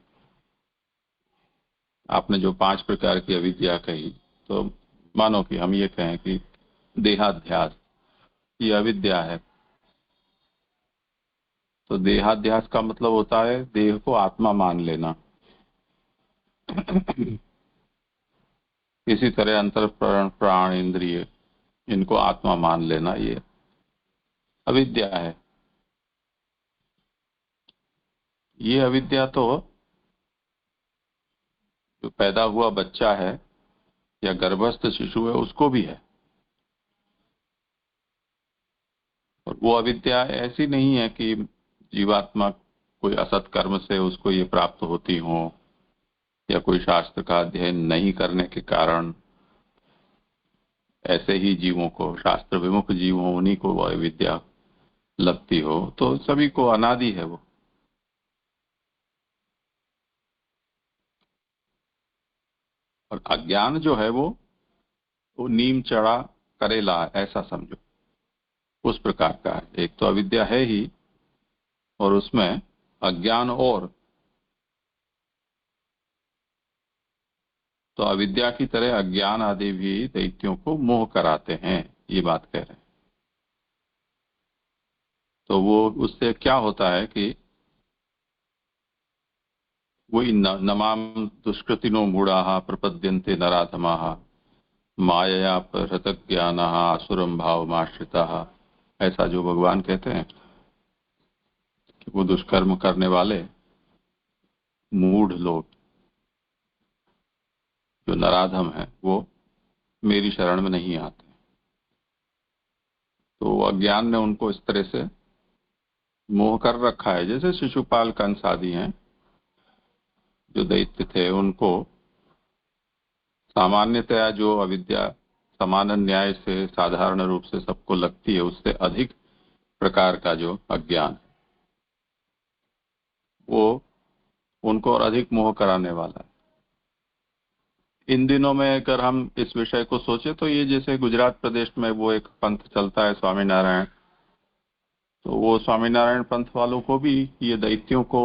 आपने जो 5 प्रकार की अविद्या कही, तो मानो कि हम ये कहें कि देहाध्यास ये अविद्या है, तो देहाध्यास का मतलब होता है देह को आत्मा मान लेना। इसी तरह अंतर प्राण इंद्रिय, इनको आत्मा मान लेना, ये अविद्या है। ये अविद्या तो जो पैदा हुआ बच्चा है या गर्भस्थ शिशु है उसको भी है। और वो अविद्या ऐसी नहीं है कि जीवात्मा कोई असत कर्म से उसको ये प्राप्त होती हो, या कोई शास्त्र का अध्ययन नहीं करने के कारण ऐसे ही जीवों को, शास्त्र विमुख जीव हो, उन्हीं को वो अविद्या लगती हो। तो सभी को अनादि है वो। और अज्ञान जो है वो नीम चढ़ा करेला, ऐसा समझो, उस प्रकार का है। एक तो अविद्या है ही, और उसमें अज्ञान और। तो अविद्या की तरह अज्ञान आदि भी दैत्यों को मोह कराते हैं, ये बात कह रहे हैं। तो वो उससे क्या होता है कि वही नमाम दुष्कृतिनो मूढ़ा प्रपद्यन्ते नराधमाः मायया प्रहृतज्ञानाः आसुरं भावमाश्रिताः, ऐसा जो भगवान कहते हैं कि वो दुष्कर्म करने वाले मूढ़ लोग जो नराधम है वो मेरी शरण में नहीं आते। तो अज्ञान ने उनको इस तरह से मोह कर रखा है। जैसे शिशुपाल कंस आदि हैं जो दैत्य थे, उनको सामान्यतया जो अविद्या समान न्याय से साधारण रूप से सबको लगती है, उससे अधिक प्रकार का जो अज्ञान है वो उनको और अधिक मोह कराने वाला है। इन दिनों में अगर हम इस विषय को सोचे तो ये जैसे गुजरात प्रदेश में वो एक पंथ चलता है स्वामीनारायण, तो वो स्वामीनारायण पंथ वालों को भी ये दैत्यों को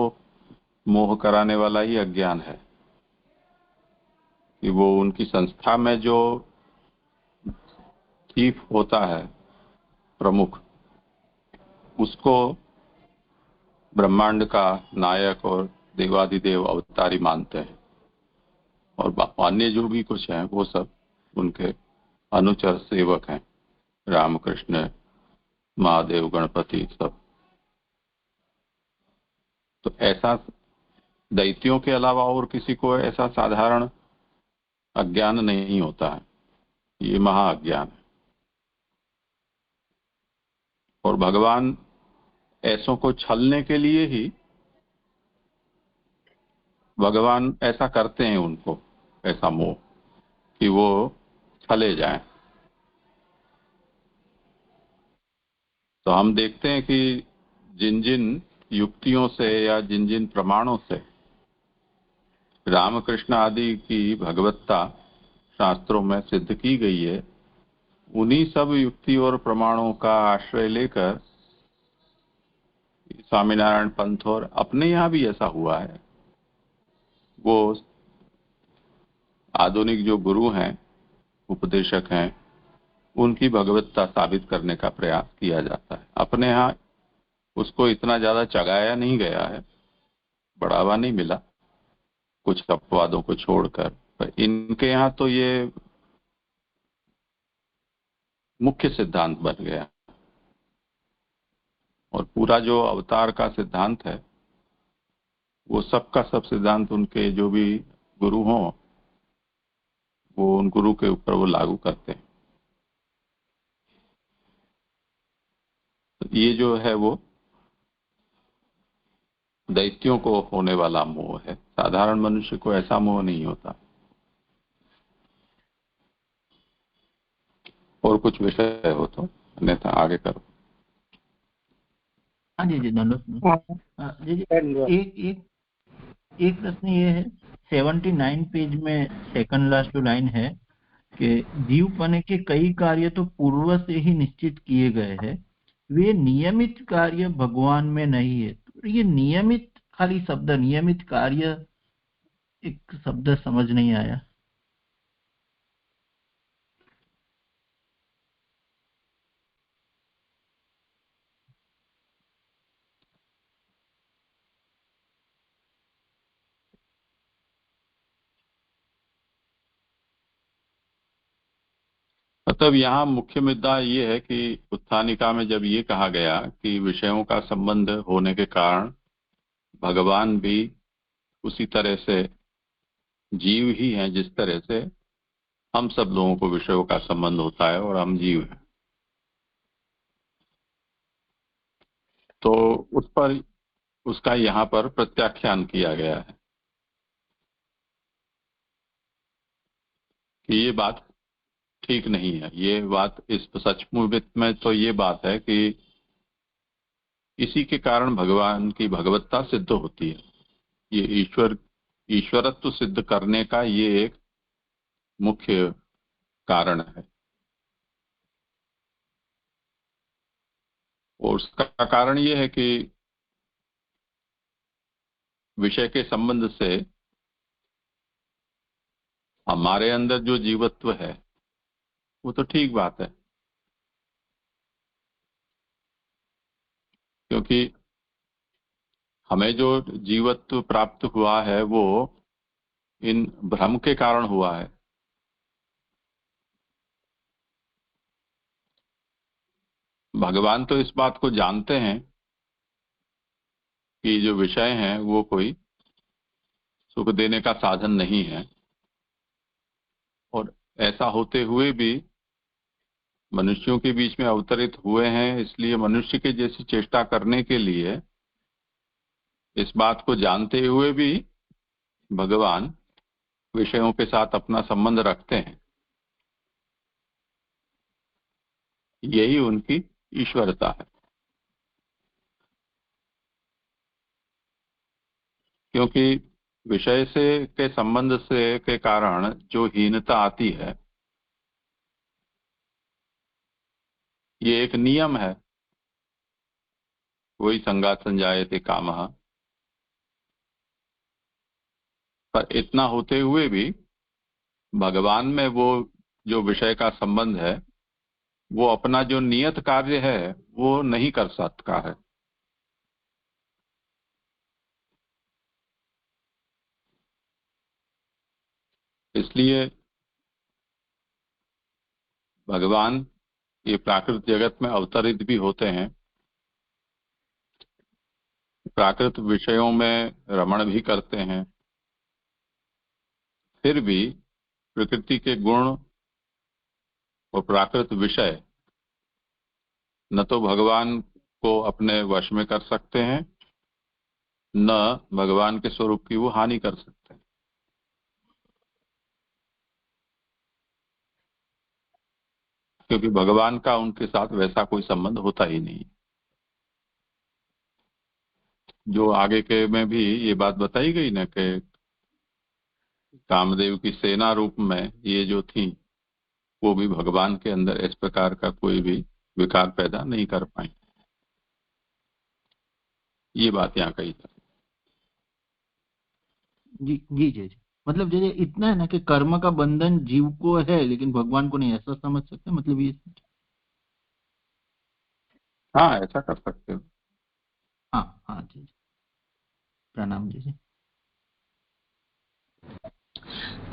मोह कराने वाला ही अज्ञान है कि वो उनकी संस्था में जो चीफ होता है, प्रमुख, उसको ब्रह्मांड का नायक और देवाधिदेव अवतारी मानते हैं, और अन्य जो भी कुछ हैं वो सब उनके अनुचर सेवक हैं, रामकृष्ण, महादेव, गणपति, सब। तो ऐसा दैत्यों के अलावा और किसी को ऐसा साधारण अज्ञान नहीं होता है, ये महाअज्ञान है। और भगवान ऐसों को छलने के लिए ही भगवान ऐसा करते हैं उनको, ऐसा मोह, कि वो छले जाएं। तो हम देखते हैं कि जिन जिन युक्तियों से या जिन जिन प्रमाणों से रामकृष्ण आदि की भगवत्ता शास्त्रों में सिद्ध की गई है, उन्हीं सब युक्ति और प्रमाणों का आश्रय लेकर स्वामीनारायण पंथ, और अपने यहाँ भी ऐसा हुआ है, वो आधुनिक जो गुरु हैं, उपदेशक हैं, उनकी भगवत्ता साबित करने का प्रयास किया जाता है। अपने यहाँ उसको इतना ज्यादा चगाया नहीं गया है, बढ़ावा नहीं मिला, कुछ अपवादों को छोड़कर, पर इनके यहाँ तो ये मुख्य सिद्धांत बन गया। और पूरा जो अवतार का सिद्धांत है वो सबका सब सिद्धांत उनके जो भी गुरु हों वो उन गुरु के ऊपर वो लागू करते हैं। तो ये जो है वो दैत्यों को होने वाला मोह है, साधारण मनुष्य को ऐसा मोह नहीं होता। और कुछ विषय हो तो अन्यथा आगे करो। हाँ जी जी, धन्यवाद जी। एक प्रश्न ये है, 79 पेज में सेकंड लास्ट लाइन है कि जीवपने के कई कार्य तो पूर्व से ही निश्चित किए गए हैं, वे नियमित कार्य भगवान में नहीं है। तो ये नियमित, खाली शब्द नियमित कार्य, एक शब्द समझ नहीं आया। मतलब यहाँ मुख्य मुद्दा ये है कि उत्थानिका में जब ये कहा गया कि विषयों का संबंध होने के कारण भगवान भी उसी तरह से जीव ही हैं जिस तरह से हम सब लोगों को विषयों का संबंध होता है और हम जीव हैं, तो उस पर उसका यहाँ पर प्रत्याख्यान किया गया है कि ये बात ठीक नहीं है। ये बात इस सचमुच में तो ये बात है कि इसी के कारण भगवान की भगवत्ता सिद्ध होती है। ये ईश्वरत्व सिद्ध करने का ये एक मुख्य कारण है। और उसका कारण ये है कि विषय के संबंध से हमारे अंदर जो जीवत्व है वो तो ठीक बात है, क्योंकि हमें जो जीवत्व प्राप्त हुआ है वो इन भ्रम के कारण हुआ है। भगवान तो इस बात को जानते हैं कि जो विषय हैं वो कोई सुख देने का साधन नहीं है, और ऐसा होते हुए भी मनुष्यों के बीच में अवतरित हुए हैं, इसलिए मनुष्य के जैसी चेष्टा करने के लिए इस बात को जानते हुए भी भगवान विषयों के साथ अपना संबंध रखते हैं। यही उनकी ईश्वरता है, क्योंकि विषय से के संबंध से के कारण जो हीनता आती है ये एक नियम है। वही संगात संजायते कामः, पर इतना होते हुए भी भगवान में वो जो विषय का संबंध है वो अपना जो नियत कार्य है वो नहीं कर सकता है। इसलिए भगवान ये प्राकृत जगत में अवतरित भी होते हैं, प्राकृत विषयों में रमण भी करते हैं, फिर भी प्रकृति के गुण और प्राकृत विषय न तो भगवान को अपने वश में कर सकते हैं, न भगवान के स्वरूप की वो हानि कर सकते हैं। क्योंकि भगवान का उनके साथ वैसा कोई संबंध होता ही नहीं। जो आगे के में भी ये बात बताई गई ना कि कामदेव की सेना रूप में ये जो थी वो भी भगवान के अंदर इस प्रकार का कोई भी विकार पैदा नहीं कर पाई। ये बात यहाँ कही था। जी जी जी जी। मतलब जैसे इतना है ना कि कर्म का बंधन जीव को है लेकिन भगवान को नहीं, ऐसा समझ सकते हैं? मतलब ये हाँ, ऐसा कर सकते हो। हाँ हाँ जी जी। प्रणाम जी जी।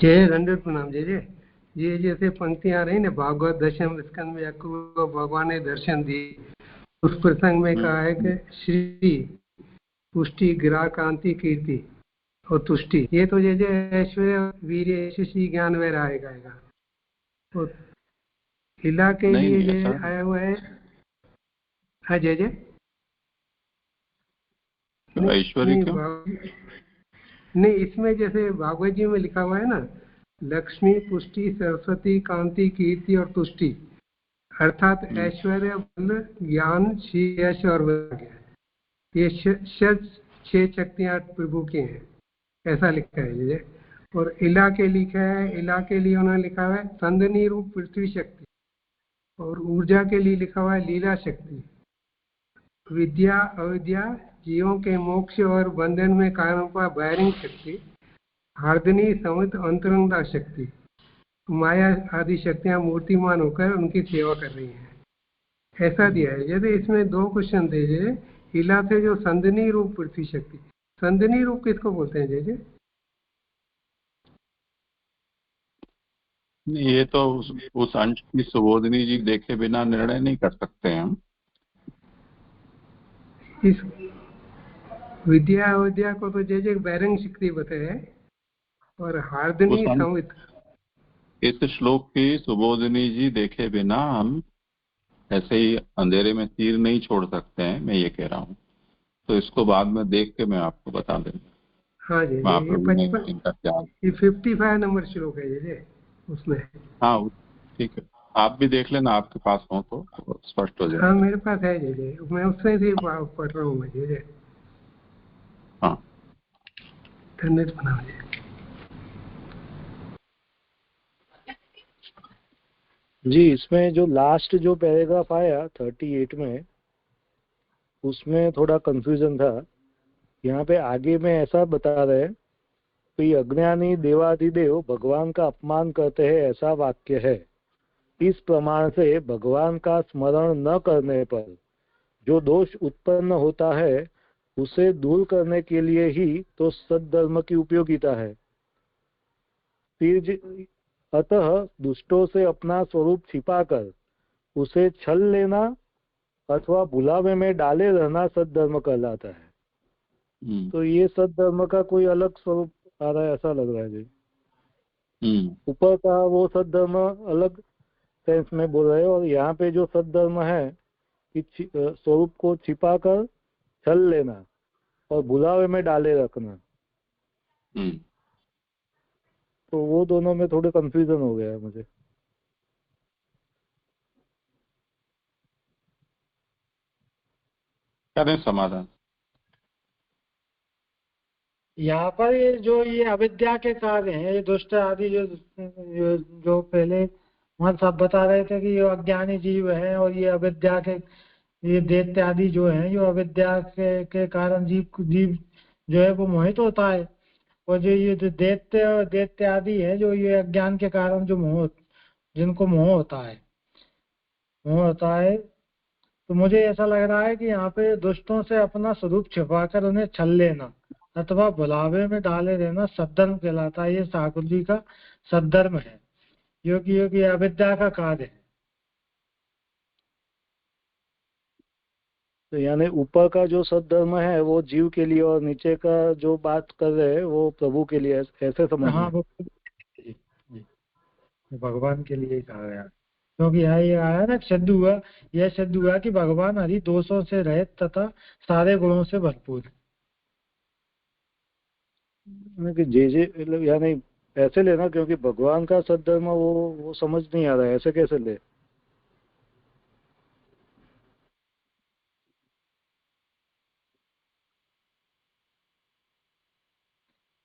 जय दंडवत प्रणाम जय जय। ये जैसे पंक्तियां आ रही ना, भागवत दशम स्कंद में अक्रूर को भगवान ने दर्शन दिए, उस प्रसंग में कहा है कि श्री पुष्टि गिरा कांति कीर्ति और तुष्टि, ये तो जय जय ऐश्वर्य वीर यशस्वी ज्ञान वैराग्य आएगा। तो लीला के नहीं, लिए नहीं, जय ऐसा आया हुआ है। हाँ जय जय। ऐश्वर्य क्यों? नहीं, इसमें जैसे भागवत जी में लिखा हुआ है ना, लक्ष्मी पुष्टि सरस्वती कांति कीर्ति और तुष्टि, अर्थात ऐश्वर्य बल ज्ञान श्री यश और वैराग्य, ये छह शक्तियां प्रभु की हैं, ऐसा लिखा है ये। और इला के लिखा है, इला के लिए उन्होंने लिखा हुआ है संदनी रूप पृथ्वी शक्ति, और ऊर्जा के लिए लिखा हुआ है लीला शक्ति, विद्या अविद्या जीवों के मोक्ष और बंधन में कायम का बैरिंग शक्ति, हार्दनी समित अंतरंगा शक्ति, माया आदि शक्तियां मूर्तिमान होकर उनकी सेवा कर रही हैं, ऐसा दिया है। यदि इसमें दो क्वेश्चन थे जय, इला से जो संदनी रूप पृथ्वी शक्ति, संदनी रूप किसको बोलते हैं जय? ये तो उस अंश की सुबोधनी जी देखे बिना निर्णय नहीं कर सकते हैं हम। इस विद्या अविद्या को तो जैसे बैरंग शक्ति बताया है और हार्दनी संवित। इस श्लोक की सुबोधनी जी देखे बिना हम ऐसे ही अंधेरे में तीर नहीं छोड़ सकते हैं, मैं ये कह रहा हूँ। तो इसको बाद में देख के मैं आपको बता दूंगा। हाँ जी, ये 55 ये 55 नंबर श्लोक है जी उसमें। हाँ ठीक है, आप भी देख लेना, आपके पास हो तो स्पष्ट हो जाए। हाँ मेरे पास है जी, मैं उससे ही पढ़ रहा हूँ मैं जी। हाँ धन्यवाद बनाओ जी। जी, इसमें जो लास्ट जो पैराग्राफ आया 38 में, उसमें थोड़ा कंफ्यूजन था। यहाँ पे आगे में ऐसा बता रहे हैं कि अज्ञानी देवाधिदेव भगवान का अपमान करते हैं, ऐसा वाक्य है। इस प्रमाण से भगवान का स्मरण न करने पर जो दोष उत्पन्न होता है उसे दूर करने के लिए ही तो सद्धर्म की उपयोगिता है। फिर अतः दुष्टों से अपना स्वरूप छिपाकर उसे छल लेना अथवा भुलावे में डाले रहना सद्धर्म कहलाता है। तो ये सद्धर्म का कोई अलग स्वरूप आ रहा है, ऐसा लग रहा है जी। ऊपर का वो सद्धर्म अलग सेंस में बोल रहे हैं, और यहाँ पे जो सद्धर्म है कि स्वरूप को छिपाकर छल लेना और भुलावे में डाले रखना, तो वो दोनों में थोड़े कंफ्यूजन हो गया है मुझे। करें समाधान। यहाँ पर ये अविद्या के कार्य हैं, ये दुष्ट आदि जो पहले वहाँ सब बता रहे थे कि ये अज्ञानी जीव है, और ये अविद्या के ये दैत्य आदि जो है, जो अविद्या के कारण जीव जो है वो मोहित होता है। और जो ये दैत्य आदि है, जो ये अज्ञान के कारण जो जिनको मोह होता है, तो मुझे ऐसा लग रहा है कि यहाँ पे दुष्टों से अपना स्वरूप छिपाकर उन्हें छल लेना अथवा भुलावे में डाले रहना सद्धर्म कहलाता है। ये ठाकुर जी का सद्धर्म है, जो कि अविद्या का कार्य है। तो यानी ऊपर का जो सद्धर्म है वो जीव के लिए, और नीचे का जो बात कर रहे हैं वो प्रभु के लिए, ऐसे समझ। हाँ, वो जी, भगवान के लिए कहा गया, क्योंकि यहाँ ये आया ना, सिद्ध हुआ कि भगवान हरि दोषों से रहित तथा सारे गुणों से भरपूर है। कि जे मतलब यानी ऐसे लेना, क्योंकि भगवान का सद्धर्म वो समझ नहीं आ रहा है, ऐसे कैसे ले।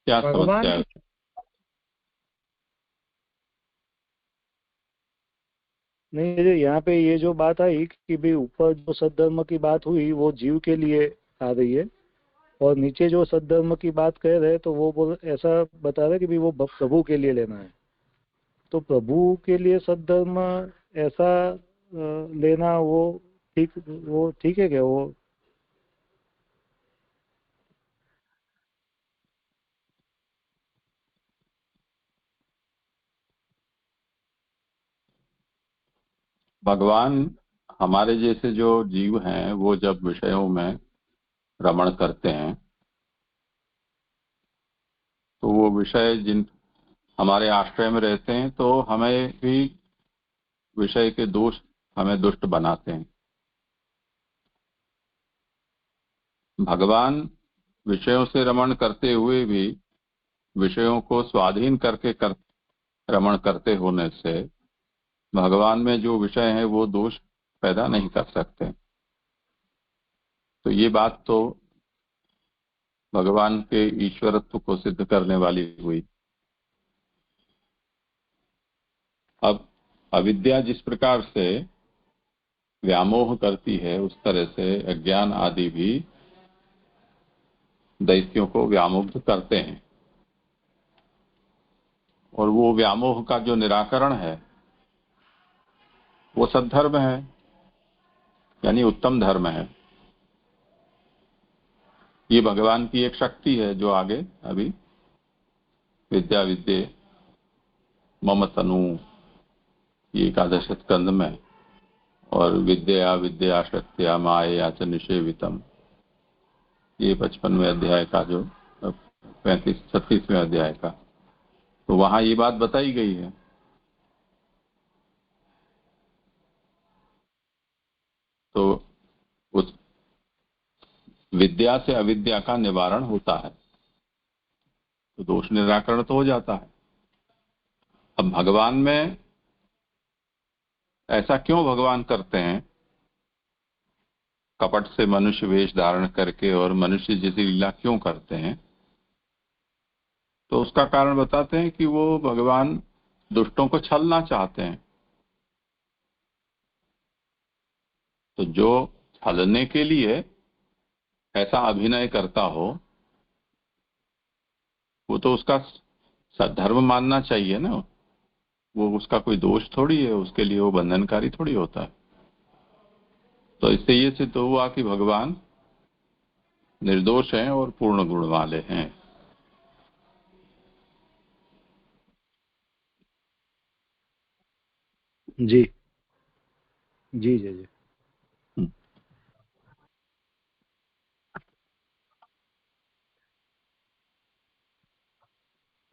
क्या भगवान समस्या है? नहीं, यहाँ पे ये जो बात आई कि भाई ऊपर जो सद्धर्म की बात हुई वो जीव के लिए आ रही है, और नीचे जो सद्धर्म की बात कह रहे तो वो ऐसा बता रहे कि भाई वो प्रभु के लिए लेना है। तो प्रभु के लिए सद्धर्म ऐसा लेना वो ठीक है क्या? वो भगवान हमारे जैसे जो जीव हैं वो जब विषयों में रमण करते हैं तो वो विषय जिन हमारे आश्रय में रहते हैं तो हमें भी विषय के दोष हमें दुष्ट बनाते हैं। भगवान विषयों से रमण करते हुए भी विषयों को स्वाधीन करके रमण करते होने से भगवान में जो विषय है वो दोष पैदा नहीं कर सकते। तो ये बात तो भगवान के ईश्वरत्व को सिद्ध करने वाली हुई। अब अविद्या जिस प्रकार से व्यामोह करती है उस तरह से अज्ञान आदि भी दैत्यों को व्यामुग्ध करते हैं, और वो व्यामोह का जो निराकरण है वो सद्धर्म है, यानी उत्तम धर्म है। ये भगवान की एक शक्ति है जो आगे अभी विद्या विद्ये मम तनु, ये एकादश स्कंद में, और विद्या विद्या शक्त्या माया च निषेवितम, ये 55वें अध्याय का जो 36वें अध्याय का, तो वहां ये बात बताई गई है। तो उस विद्या से अविद्या का निवारण होता है, तो दोष निराकरण तो हो जाता है। अब भगवान में ऐसा क्यों भगवान करते हैं, कपट से मनुष्य वेश धारण करके और मनुष्य जैसी लीला क्यों करते हैं, तो उसका कारण बताते हैं कि वो भगवान दुष्टों को छलना चाहते हैं। तो जो छलने के लिए ऐसा अभिनय करता हो, वो तो उसका सद्धर्म मानना चाहिए ना, वो उसका कोई दोष थोड़ी है, उसके लिए वो बंधनकारी थोड़ी होता है। तो इससे ये सिद्ध हुआ कि भगवान निर्दोष हैं और पूर्ण गुण वाले हैं। जी जी जी जी।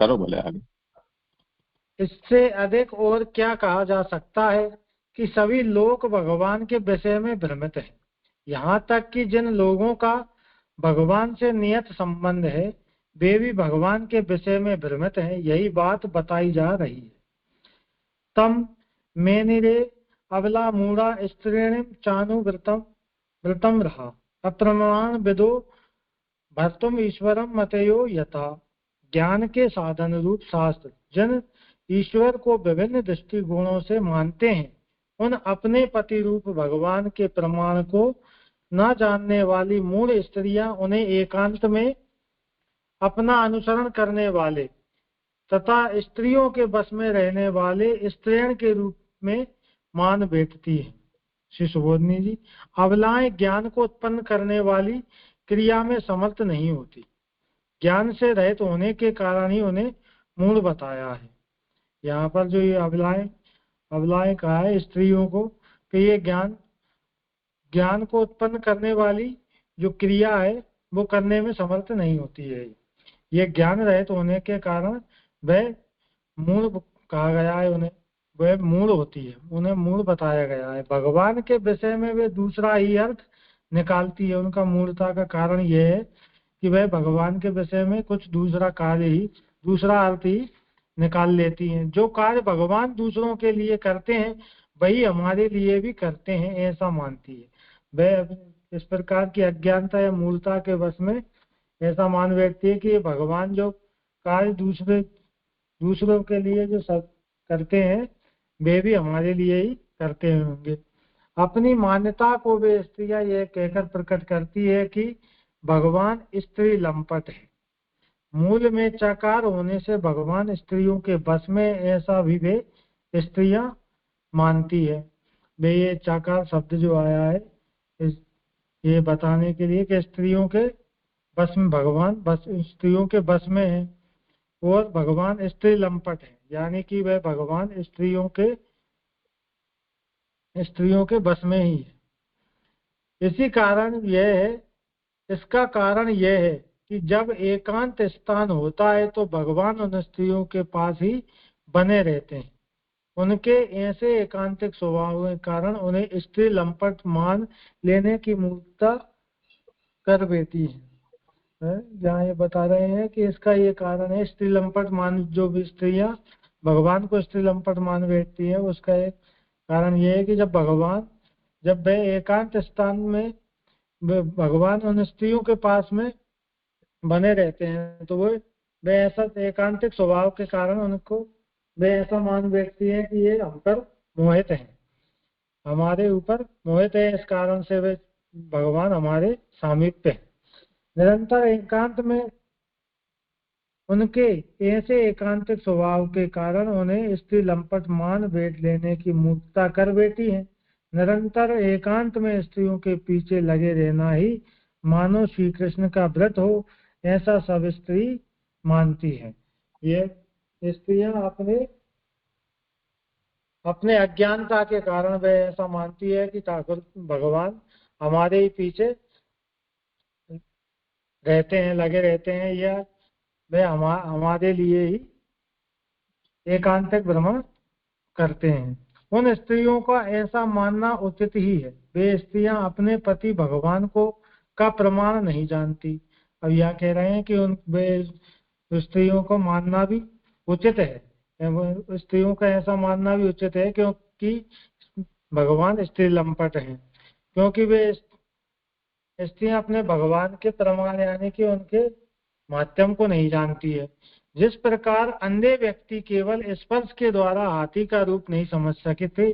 करो भले आगे। इससे अधिक और क्या कहा जा सकता है कि सभी लोग भगवान के विषय में भ्रमित हैं। यहाँ तक कि जिन लोगों का भगवान से नियत संबंध है वे भी भगवान के विषय में भ्रमित हैं, यही बात बताई जा रही है। तम मेनिरे अबला मूढ़ा स्त्रीणिम चानु व्रतम रहा अप्रमाण विदो भर्तुम ईश्वरम मतयो यथा। ज्ञान के साधन रूप शास्त्र जन ईश्वर को विभिन्न दृष्टिकोणों से मानते हैं, उन अपने पति रूप भगवान के प्रमाण को न जानने वाली मूढ़ स्त्रियां उन्हें एकांत में अपना अनुसरण करने वाले तथा स्त्रियों के बस में रहने वाले स्त्रीण के रूप में मान बैठती है। श्री सुबोधनी जी, अबलाएं ज्ञान को उत्पन्न करने वाली क्रिया में समर्थ नहीं होती, ज्ञान से रहित होने के कारण ही उन्हें मूढ़ बताया है। यहाँ पर जो ये अबलाएं कहा है स्त्रियों को कि ये ज्ञान को उत्पन्न करने वाली जो क्रिया है वो करने में समर्थ नहीं होती है। ये ज्ञान रहित होने के कारण वह मूढ़ कहा गया है, उन्हें वह मूढ़ होती है, उन्हें मूढ़ बताया गया है। भगवान के विषय में वे दूसरा ही अर्थ निकालती है। उनका मूढ़ता का कारण यह है कि वह भगवान के विषय में कुछ दूसरा कार्य ही, दूसरा अर्थ ही निकाल लेती हैं। जो कार्य भगवान दूसरों के लिए करते हैं वही हमारे लिए भी करते हैं, ऐसा मानती है। वह इस प्रकार की अज्ञानता या मूलता के वश में ऐसा मान बैठती है कि भगवान जो कार्य दूसरों के लिए जो सब करते हैं वे भी हमारे लिए ही करते होंगे। अपनी मान्यता को वे स्त्रियां यह कहकर प्रकट करती है कि भगवान स्त्री लंपट है। मूल में चकार होने से भगवान स्त्रियों के बस में, ऐसा भी वे स्त्रियां मानती है। वे ये चकार शब्द जो आया है ये बताने के लिए कि स्त्रियों के बस में भगवान स्त्रियों के बस में है और भगवान स्त्री लंपट है, यानी कि वह भगवान स्त्रियों के बस में ही है। इसका कारण यह है कि जब एकांत स्थान होता है तो भगवान उन स्त्रियों के पास ही बने रहते हैं। उनके ऐसे एकांतिक स्वभाव के कारण उन्हें स्त्री लंपट मान लेने की मूर्खता कर बैठी है। जहाँ ये बता रहे हैं कि इसका ये कारण है, स्त्री लंपट मान, जो भी स्त्रियां भगवान को स्त्री लंपट मान बैठती है उसका एक कारण ये है कि जब वह एकांत स्थान में भगवान उन स्त्रियों के पास में बने रहते हैं तो वे ऐसा एकांतिक स्वभाव के कारण उनको वे ऐसा मान बैठती है कि ये हम पर मोहित है, हमारे ऊपर मोहित है, इस कारण से वे भगवान हमारे सामीप्य है। निरंतर एकांत में उनके ऐसे एकांतिक स्वभाव के कारण उन्हें स्त्री लंपट मान बैठ लेने की मूर्खता कर बैठी है। निरंतर एकांत में स्त्रियों के पीछे लगे रहना ही मानो श्री कृष्ण का व्रत हो, ऐसा सब स्त्री मानती है। ये स्त्रियां अपने अपने अज्ञानता के कारण वह ऐसा मानती है कि ठाकुर भगवान हमारे ही पीछे रहते हैं, लगे रहते हैं, या वे हमारे लिए ही एकांतिक भ्रमण करते हैं। उन स्त्रियों का ऐसा मानना उचित ही है। वे स्त्रियां अपने पति भगवान को का प्रमाण नहीं जानती। अब यह कह रहे हैं कि उन वे स्त्रियों को मानना भी उचित है, स्त्रियों का ऐसा मानना भी उचित है, क्योंकि भगवान स्त्री लंपट हैं, क्योंकि वे स्त्रियां अपने भगवान के प्रमाण यानी कि उनके माध्यम को नहीं जानती है। जिस प्रकार अंधे व्यक्ति केवल स्पर्श के द्वारा हाथी का रूप नहीं समझ सके थे,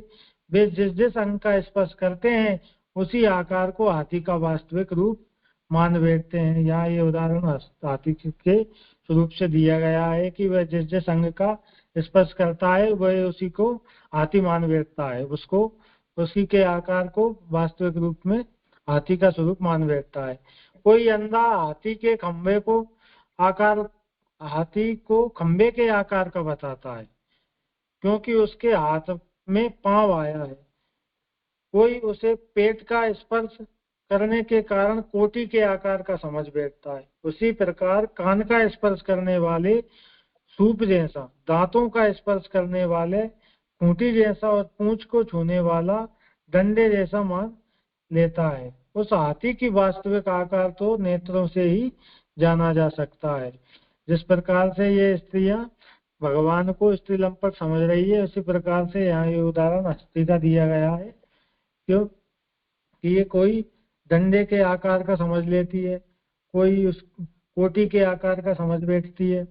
वे जिस जिस अंग का स्पर्श करते हैं उसी आकार को हाथी का वास्तविक रूप मान बैठते हैं। यहाँ ये उदाहरण हाथी के स्वरूप से दिया गया है कि वह जिस जिस अंग का स्पर्श करता है वह उसी को हाथी मान बैठता है, उसको उसी के आकार को वास्तविक रूप में हाथी का स्वरूप मान बैठता है। कोई अंधा हाथी को खंबे के आकार का बताता है, क्योंकि उसके हाथ में पांव आया है। कोई उसे पेट का स्पर्श करने के कारण कोटी के आकार का समझ बैठता है। उसी प्रकार कान का स्पर्श करने वाले सूप जैसा, दांतों का स्पर्श करने वाले खूंटी जैसा और पूंछ को छूने वाला डंडे जैसा मान लेता है। उस हाथी की वास्तविक आकार तो नेत्रों से ही जाना जा सकता है। जिस प्रकार से ये स्त्रियां भगवान को स्त्री लंपट समझ रही है, उसी प्रकार से यहाँ ये उदाहरण हस्ती का दिया गया है, क्योंकि ये कोई डंडे के आकार का समझ लेती है, कोई उस कोटी के आकार का समझ बैठती है,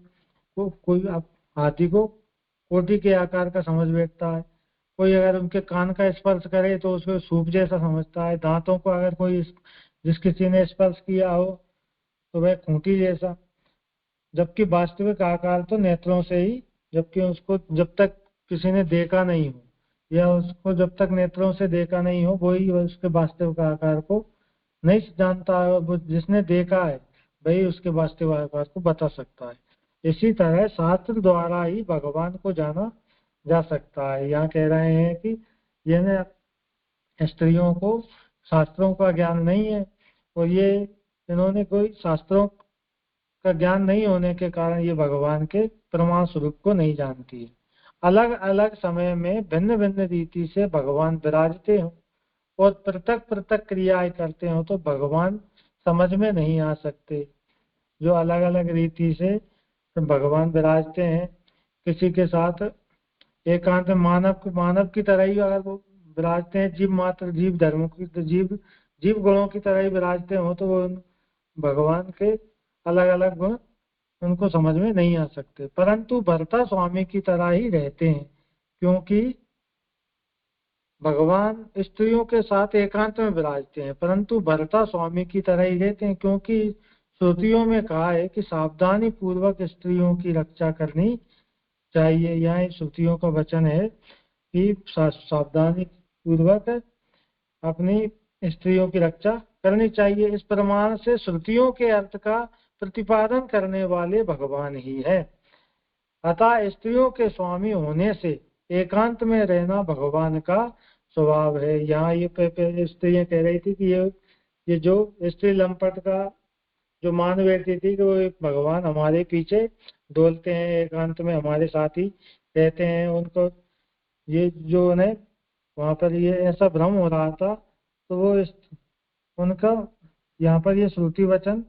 कोई हाथी को कोटी के आकार का समझ बैठता है, कोई अगर उनके कान का स्पर्श करे तो उसको सूप जैसा समझता है, दांतों को अगर कोई जिस किसी ने स्पर्श किया हो तो वह खूंटी जैसा, जबकि वास्तविक आकार तो नेत्रों से ही, जबकि उसको जब तक किसी ने देखा नहीं हो या उसको जब तक नेत्रों से देखा नहीं हो वही उसके वास्तविक आकार को नहीं जानता है। वो जिसने देखा है वही उसके वास्तविक आकार को बता सकता है। इसी तरह शास्त्र द्वारा ही भगवान को जाना जा सकता है। यहाँ कह रहे हैं कि यह स्त्रियों को शास्त्रों का ज्ञान नहीं है, और ये इन्होंने कोई शास्त्रों का ज्ञान नहीं होने के कारण ये भगवान के प्रमाण स्वरूप को नहीं जानती है। अलग अलग समय में भिन्न भिन्न रीति से भगवान विराजते हो और पृथक पृथक क्रियाएं करते हो तो भगवान समझ में नहीं आ सकते। जो अलग अलग रीति से भगवान विराजते हैं, किसी के साथ एकांत मानव की तरह ही अगर वो विराजते हैं, जीव मात्र जीव धर्म की जीव गुणों की तरह ही विराजते हो तो वो भगवान के अलग अलग गुण उनको समझ में नहीं आ सकते। परंतु भरता स्वामी की तरह ही रहते हैं, क्योंकि भगवान स्त्रियों के साथ एकांत में विराजते हैं, परंतु भरता स्वामी की तरह ही रहते हैं, क्योंकि श्रुतियों में कहा है कि सावधानी पूर्वक स्त्रियों की रक्षा करनी चाहिए। यहाँ श्रुतियों का वचन है कि सावधानी पूर्वक अपनी स्त्रियों की रक्षा करनी चाहिए। इस प्रमाण से श्रुतियों के अर्थ का प्रतिपादन करने वाले भगवान ही है। अतः स्त्रियों के स्वामी होने से एकांत में रहना भगवान का स्वभाव है। यहाँ ये स्त्रियां कह रही थी कि ये जो स्त्री लंपट का जो मान बैठती थी कि वो भगवान हमारे पीछे डोलते हैं, एकांत में हमारे साथ ही रहते हैं, उनको ये जो उन्हें वहां पर ये ऐसा भ्रम हो रहा था, तो वो उनका यहाँ पर ये श्रुति वचन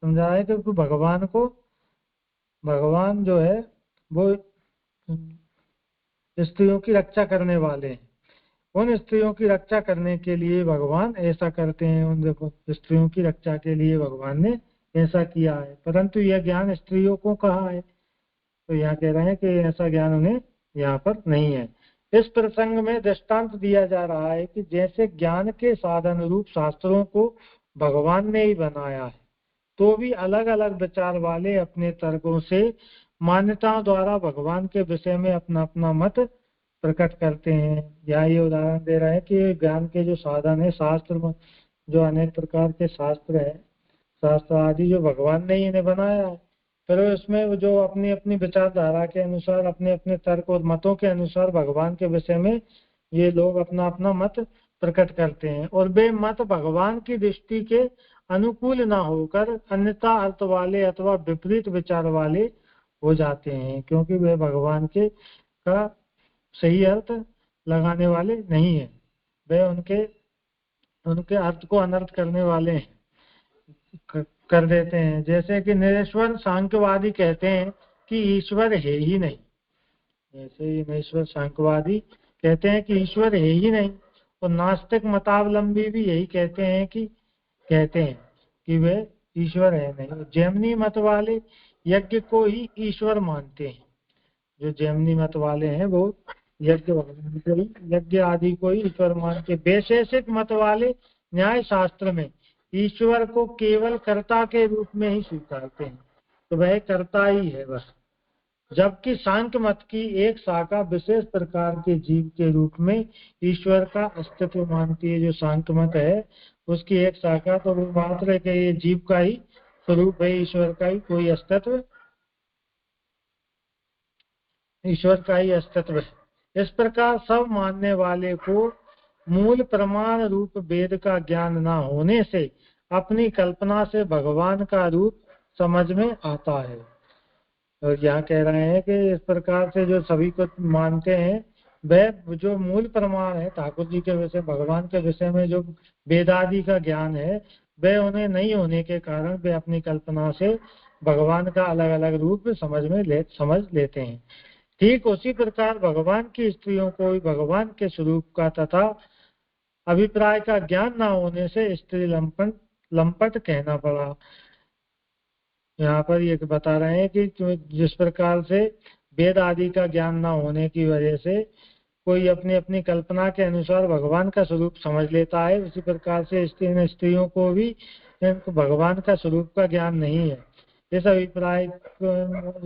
समझा है कि भगवान जो है वो स्त्रियों की रक्षा करने वाले हैं। उन स्त्रियों की रक्षा करने के लिए भगवान ऐसा करते हैं। उन देखो स्त्रियों की रक्षा के लिए भगवान ने ऐसा किया है, परंतु यह ज्ञान स्त्रियों को कहा है, तो यहाँ कह रहे हैं कि ऐसा ज्ञान उन्हें यहाँ पर नहीं है। इस प्रसंग में दृष्टांत दिया जा रहा है कि जैसे ज्ञान के साधन रूप शास्त्रों को भगवान ने ही बनाया है, तो भी अलग अलग विचार वाले अपने तर्कों से मान्यताओं द्वारा भगवान के विषय में अपना अपना मत प्रकट करते हैं। यहाँ ये उदाहरण दे रहा है कि ज्ञान के जो साधन है, शास्त्र जो अनेक प्रकार के शास्त्र है, शास्त्र आदि जो भगवान ने ही इन्हें बनाया है, फिर उसमें वो जो अपनी अपनी विचारधारा के अनुसार, अपने अपने तर्क और मतों के अनुसार भगवान के विषय में ये लोग अपना अपना मत प्रकट करते हैं, और वे मत भगवान की दृष्टि के अनुकूल ना होकर अन्यथा अर्थ वाले अथवा विपरीत विचार वाले हो जाते हैं, क्योंकि वे भगवान के का सही अर्थ लगाने वाले नहीं है, वे उनके अर्थ को अनर्थ करने वाले कर देते हैं। जैसे कि निरेश्वर सांख्यवादी कहते हैं कि ईश्वर है ही नहीं, जैसे ही निरेश्वर सांख्यवादी कहते हैं कि ईश्वर है ही नहीं, और नास्तिक मतावलंबी भी यही कहते हैं कि वे ईश्वर है नहीं। जैमिनी मत वाले यज्ञ को ही ईश्वर मानते हैं, जो जैमिनी मत वाले हैं वो यज्ञ आदि को ही ईश्वर मानते। वैशेषिक मत वाले न्याय शास्त्र में ईश्वर को केवल कर्ता के रूप में ही स्वीकारते हैं, तो वह कर्ता ही है बस। जबकि सांख्य मत की एक शाखा विशेष प्रकार के जीव के रूप में ईश्वर का अस्तित्व मानती है। जो सांख्य मत है उसकी एक शाखा तो वो मात्र है कि ये जीव का ही स्वरूप है, ईश्वर का ही कोई अस्तित्व, ईश्वर का ही अस्तित्व है। इस प्रकार सब मानने वाले को मूल प्रमाण रूप वेद का ज्ञान न होने से अपनी कल्पना से भगवान का रूप समझ में आता है। और यहाँ कह रहे हैं कि इस प्रकार से जो सभी को मानते हैं, वह जो मूल प्रमाण है ठाकुर जी के विषय, भगवान के विषय में जो वेदादि का ज्ञान है, वह उन्हें नहीं होने के कारण वे अपनी कल्पना से भगवान का अलग अलग रूप समझ लेते हैं। ठीक उसी प्रकार भगवान की स्त्रियों को भी भगवान के स्वरूप का तथा अभिप्राय का ज्ञान न होने से स्त्री लंपट कहना पड़ा। यहाँ पर ये बता रहे हैं कि जिस प्रकार से वेद आदि का ज्ञान न होने की वजह से कोई अपनी अपनी कल्पना के अनुसार भगवान का स्वरूप समझ लेता है, उसी प्रकार से स्त्रियों को भी भगवान का स्वरूप का ज्ञान नहीं है। इस अभिप्राय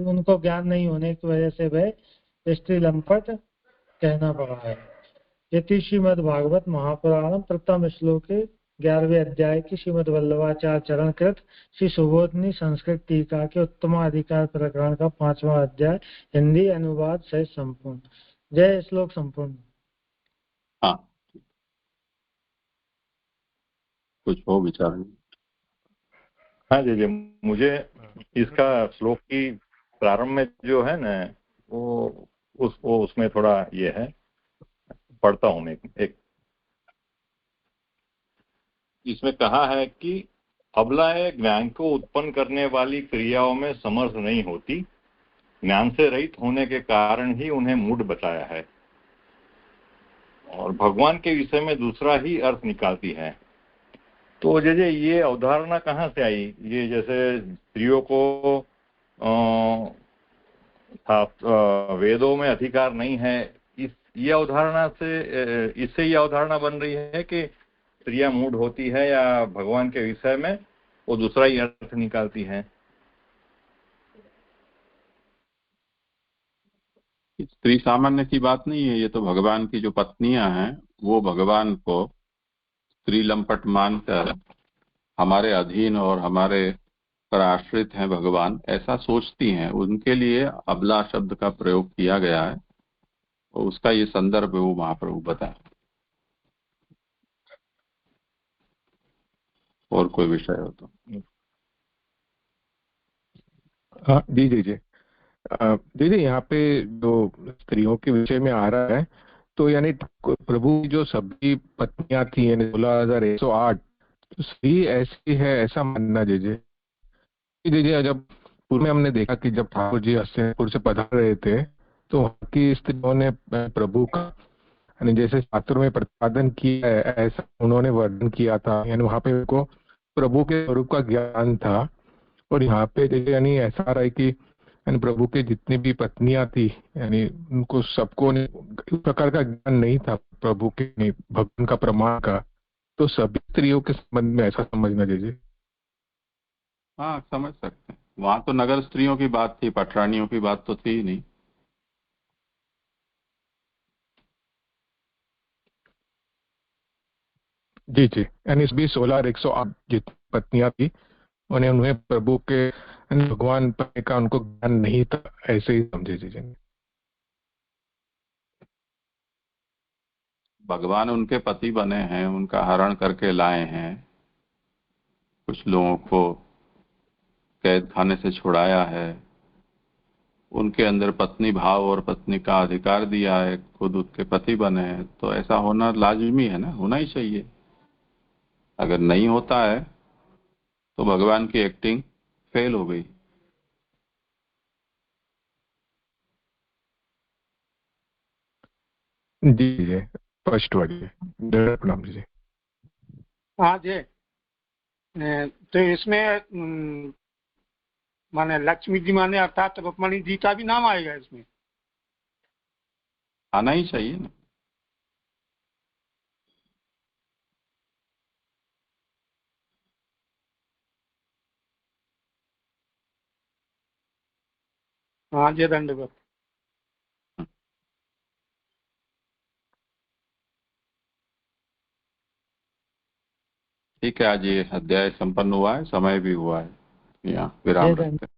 उनको ज्ञान नहीं होने की वजह से वह स्त्री लंपट कहना पड़ा है। इति श्रीमद् भागवत महापुराणम प्रथम श्लोके 11वें अध्याय की श्रीमद् वल्लभाचार्य चरण कृत श्री सुबोधनी संस्कृत टीका के उत्तमाधिकार प्रकरण का 5वां अध्याय हिंदी अनुवाद से संपूर्ण। जय श्लोक संपूर्ण। हाँ, कुछ हो विचार? हाँ जी, मुझे इसका श्लोक की प्रारंभ में जो है ना वो उसमें थोड़ा ये है, पढ़ता हूं मैं एक। इसमें कहा है कि अबलाएं ज्ञान को उत्पन्न करने वाली क्रियाओं में समर्थ नहीं होती, ज्ञान से रहित होने के कारण ही उन्हें मूढ़ बताया है और भगवान के विषय में दूसरा ही अर्थ निकालती है। तो जैसे ये अवधारणा कहाँ से आई? ये जैसे स्त्रियों को वेदों में अधिकार नहीं है, ये अवधारणा से, इससे ये अवधारणा बन रही है कि स्त्रियां मूढ़ होती है या भगवान के विषय में वो दूसरा ही अर्थ निकालती है। स्त्री सामान्य की बात नहीं है, ये तो भगवान की जो पत्नियां हैं वो भगवान को स्त्री लंपट मानकर हमारे अधीन और हमारे पर आश्रित हैं भगवान, ऐसा सोचती हैं। उनके लिए अबला शब्द का प्रयोग किया गया है और उसका ये संदर्भ है वो महाप्रभु बताए। और कोई विषय हो तो? हाँ जी जी जी दीदी, यहाँ पे जो स्त्रियों के विषय में आ रहा है, तो यानी प्रभु की जो सभी पत्नियां थी, यानी 16,108, तो सही ऐसी है ऐसा मानना जीजिए। जब पूर्व में हमने देखा कि जब ठाकुर जी हस्तिनापुर से पधार रहे थे तो वहाँ की स्त्रियों ने प्रभु का यानी जैसे शास्त्रों में प्रतिपादन किया है ऐसा उन्होंने वर्णन किया था, यानी वहाँ पे उनको प्रभु के स्वरूप का ज्ञान था। और यहाँ पे जैसे यानी ऐसा रहा है कि यानी प्रभु के जितनी भी पत्नियां थी, यानी उनको सबको इस प्रकार का ज्ञान नहीं था प्रभु के भगवान का प्रमाण का, तो सभी स्त्रियों के संबंध में ऐसा समझना चाहिए। हाँ, समझ सकते हैं। वहां तो नगर स्त्रियों की बात थी, पटरानियों की बात तो थी ही नहीं। जी जी, यानी इस भी 16,108 जितनी पत्नियां थी उन्हें प्रभु के भगवान पति का उनको ज्ञान नहीं था, ऐसे ही समझे जी। भगवान उनके पति बने हैं, उनका हरण करके लाए हैं, कुछ लोगों को कैद खाने से छुड़ाया है, उनके अंदर पत्नी भाव और पत्नी का अधिकार दिया है, खुद उसके पति बने हैं, तो ऐसा होना लाजमी है ना, होना ही चाहिए। अगर नहीं होता है तो भगवान की एक्टिंग फेल हो गई। जी जी स्पष्ट हुआ जी, प्रणाम जी। हाँ जी। तो इसमें माने लक्ष्मी जी माने अर्थात रुक्मणी जी का भी नाम आएगा इसमें? आना ही चाहिए ना। हाँ जी, दंडवत। ठीक है, आज ये अध्याय संपन्न हुआ है, समय भी हुआ है, यहाँ जय विराम दंड। रखते हैं।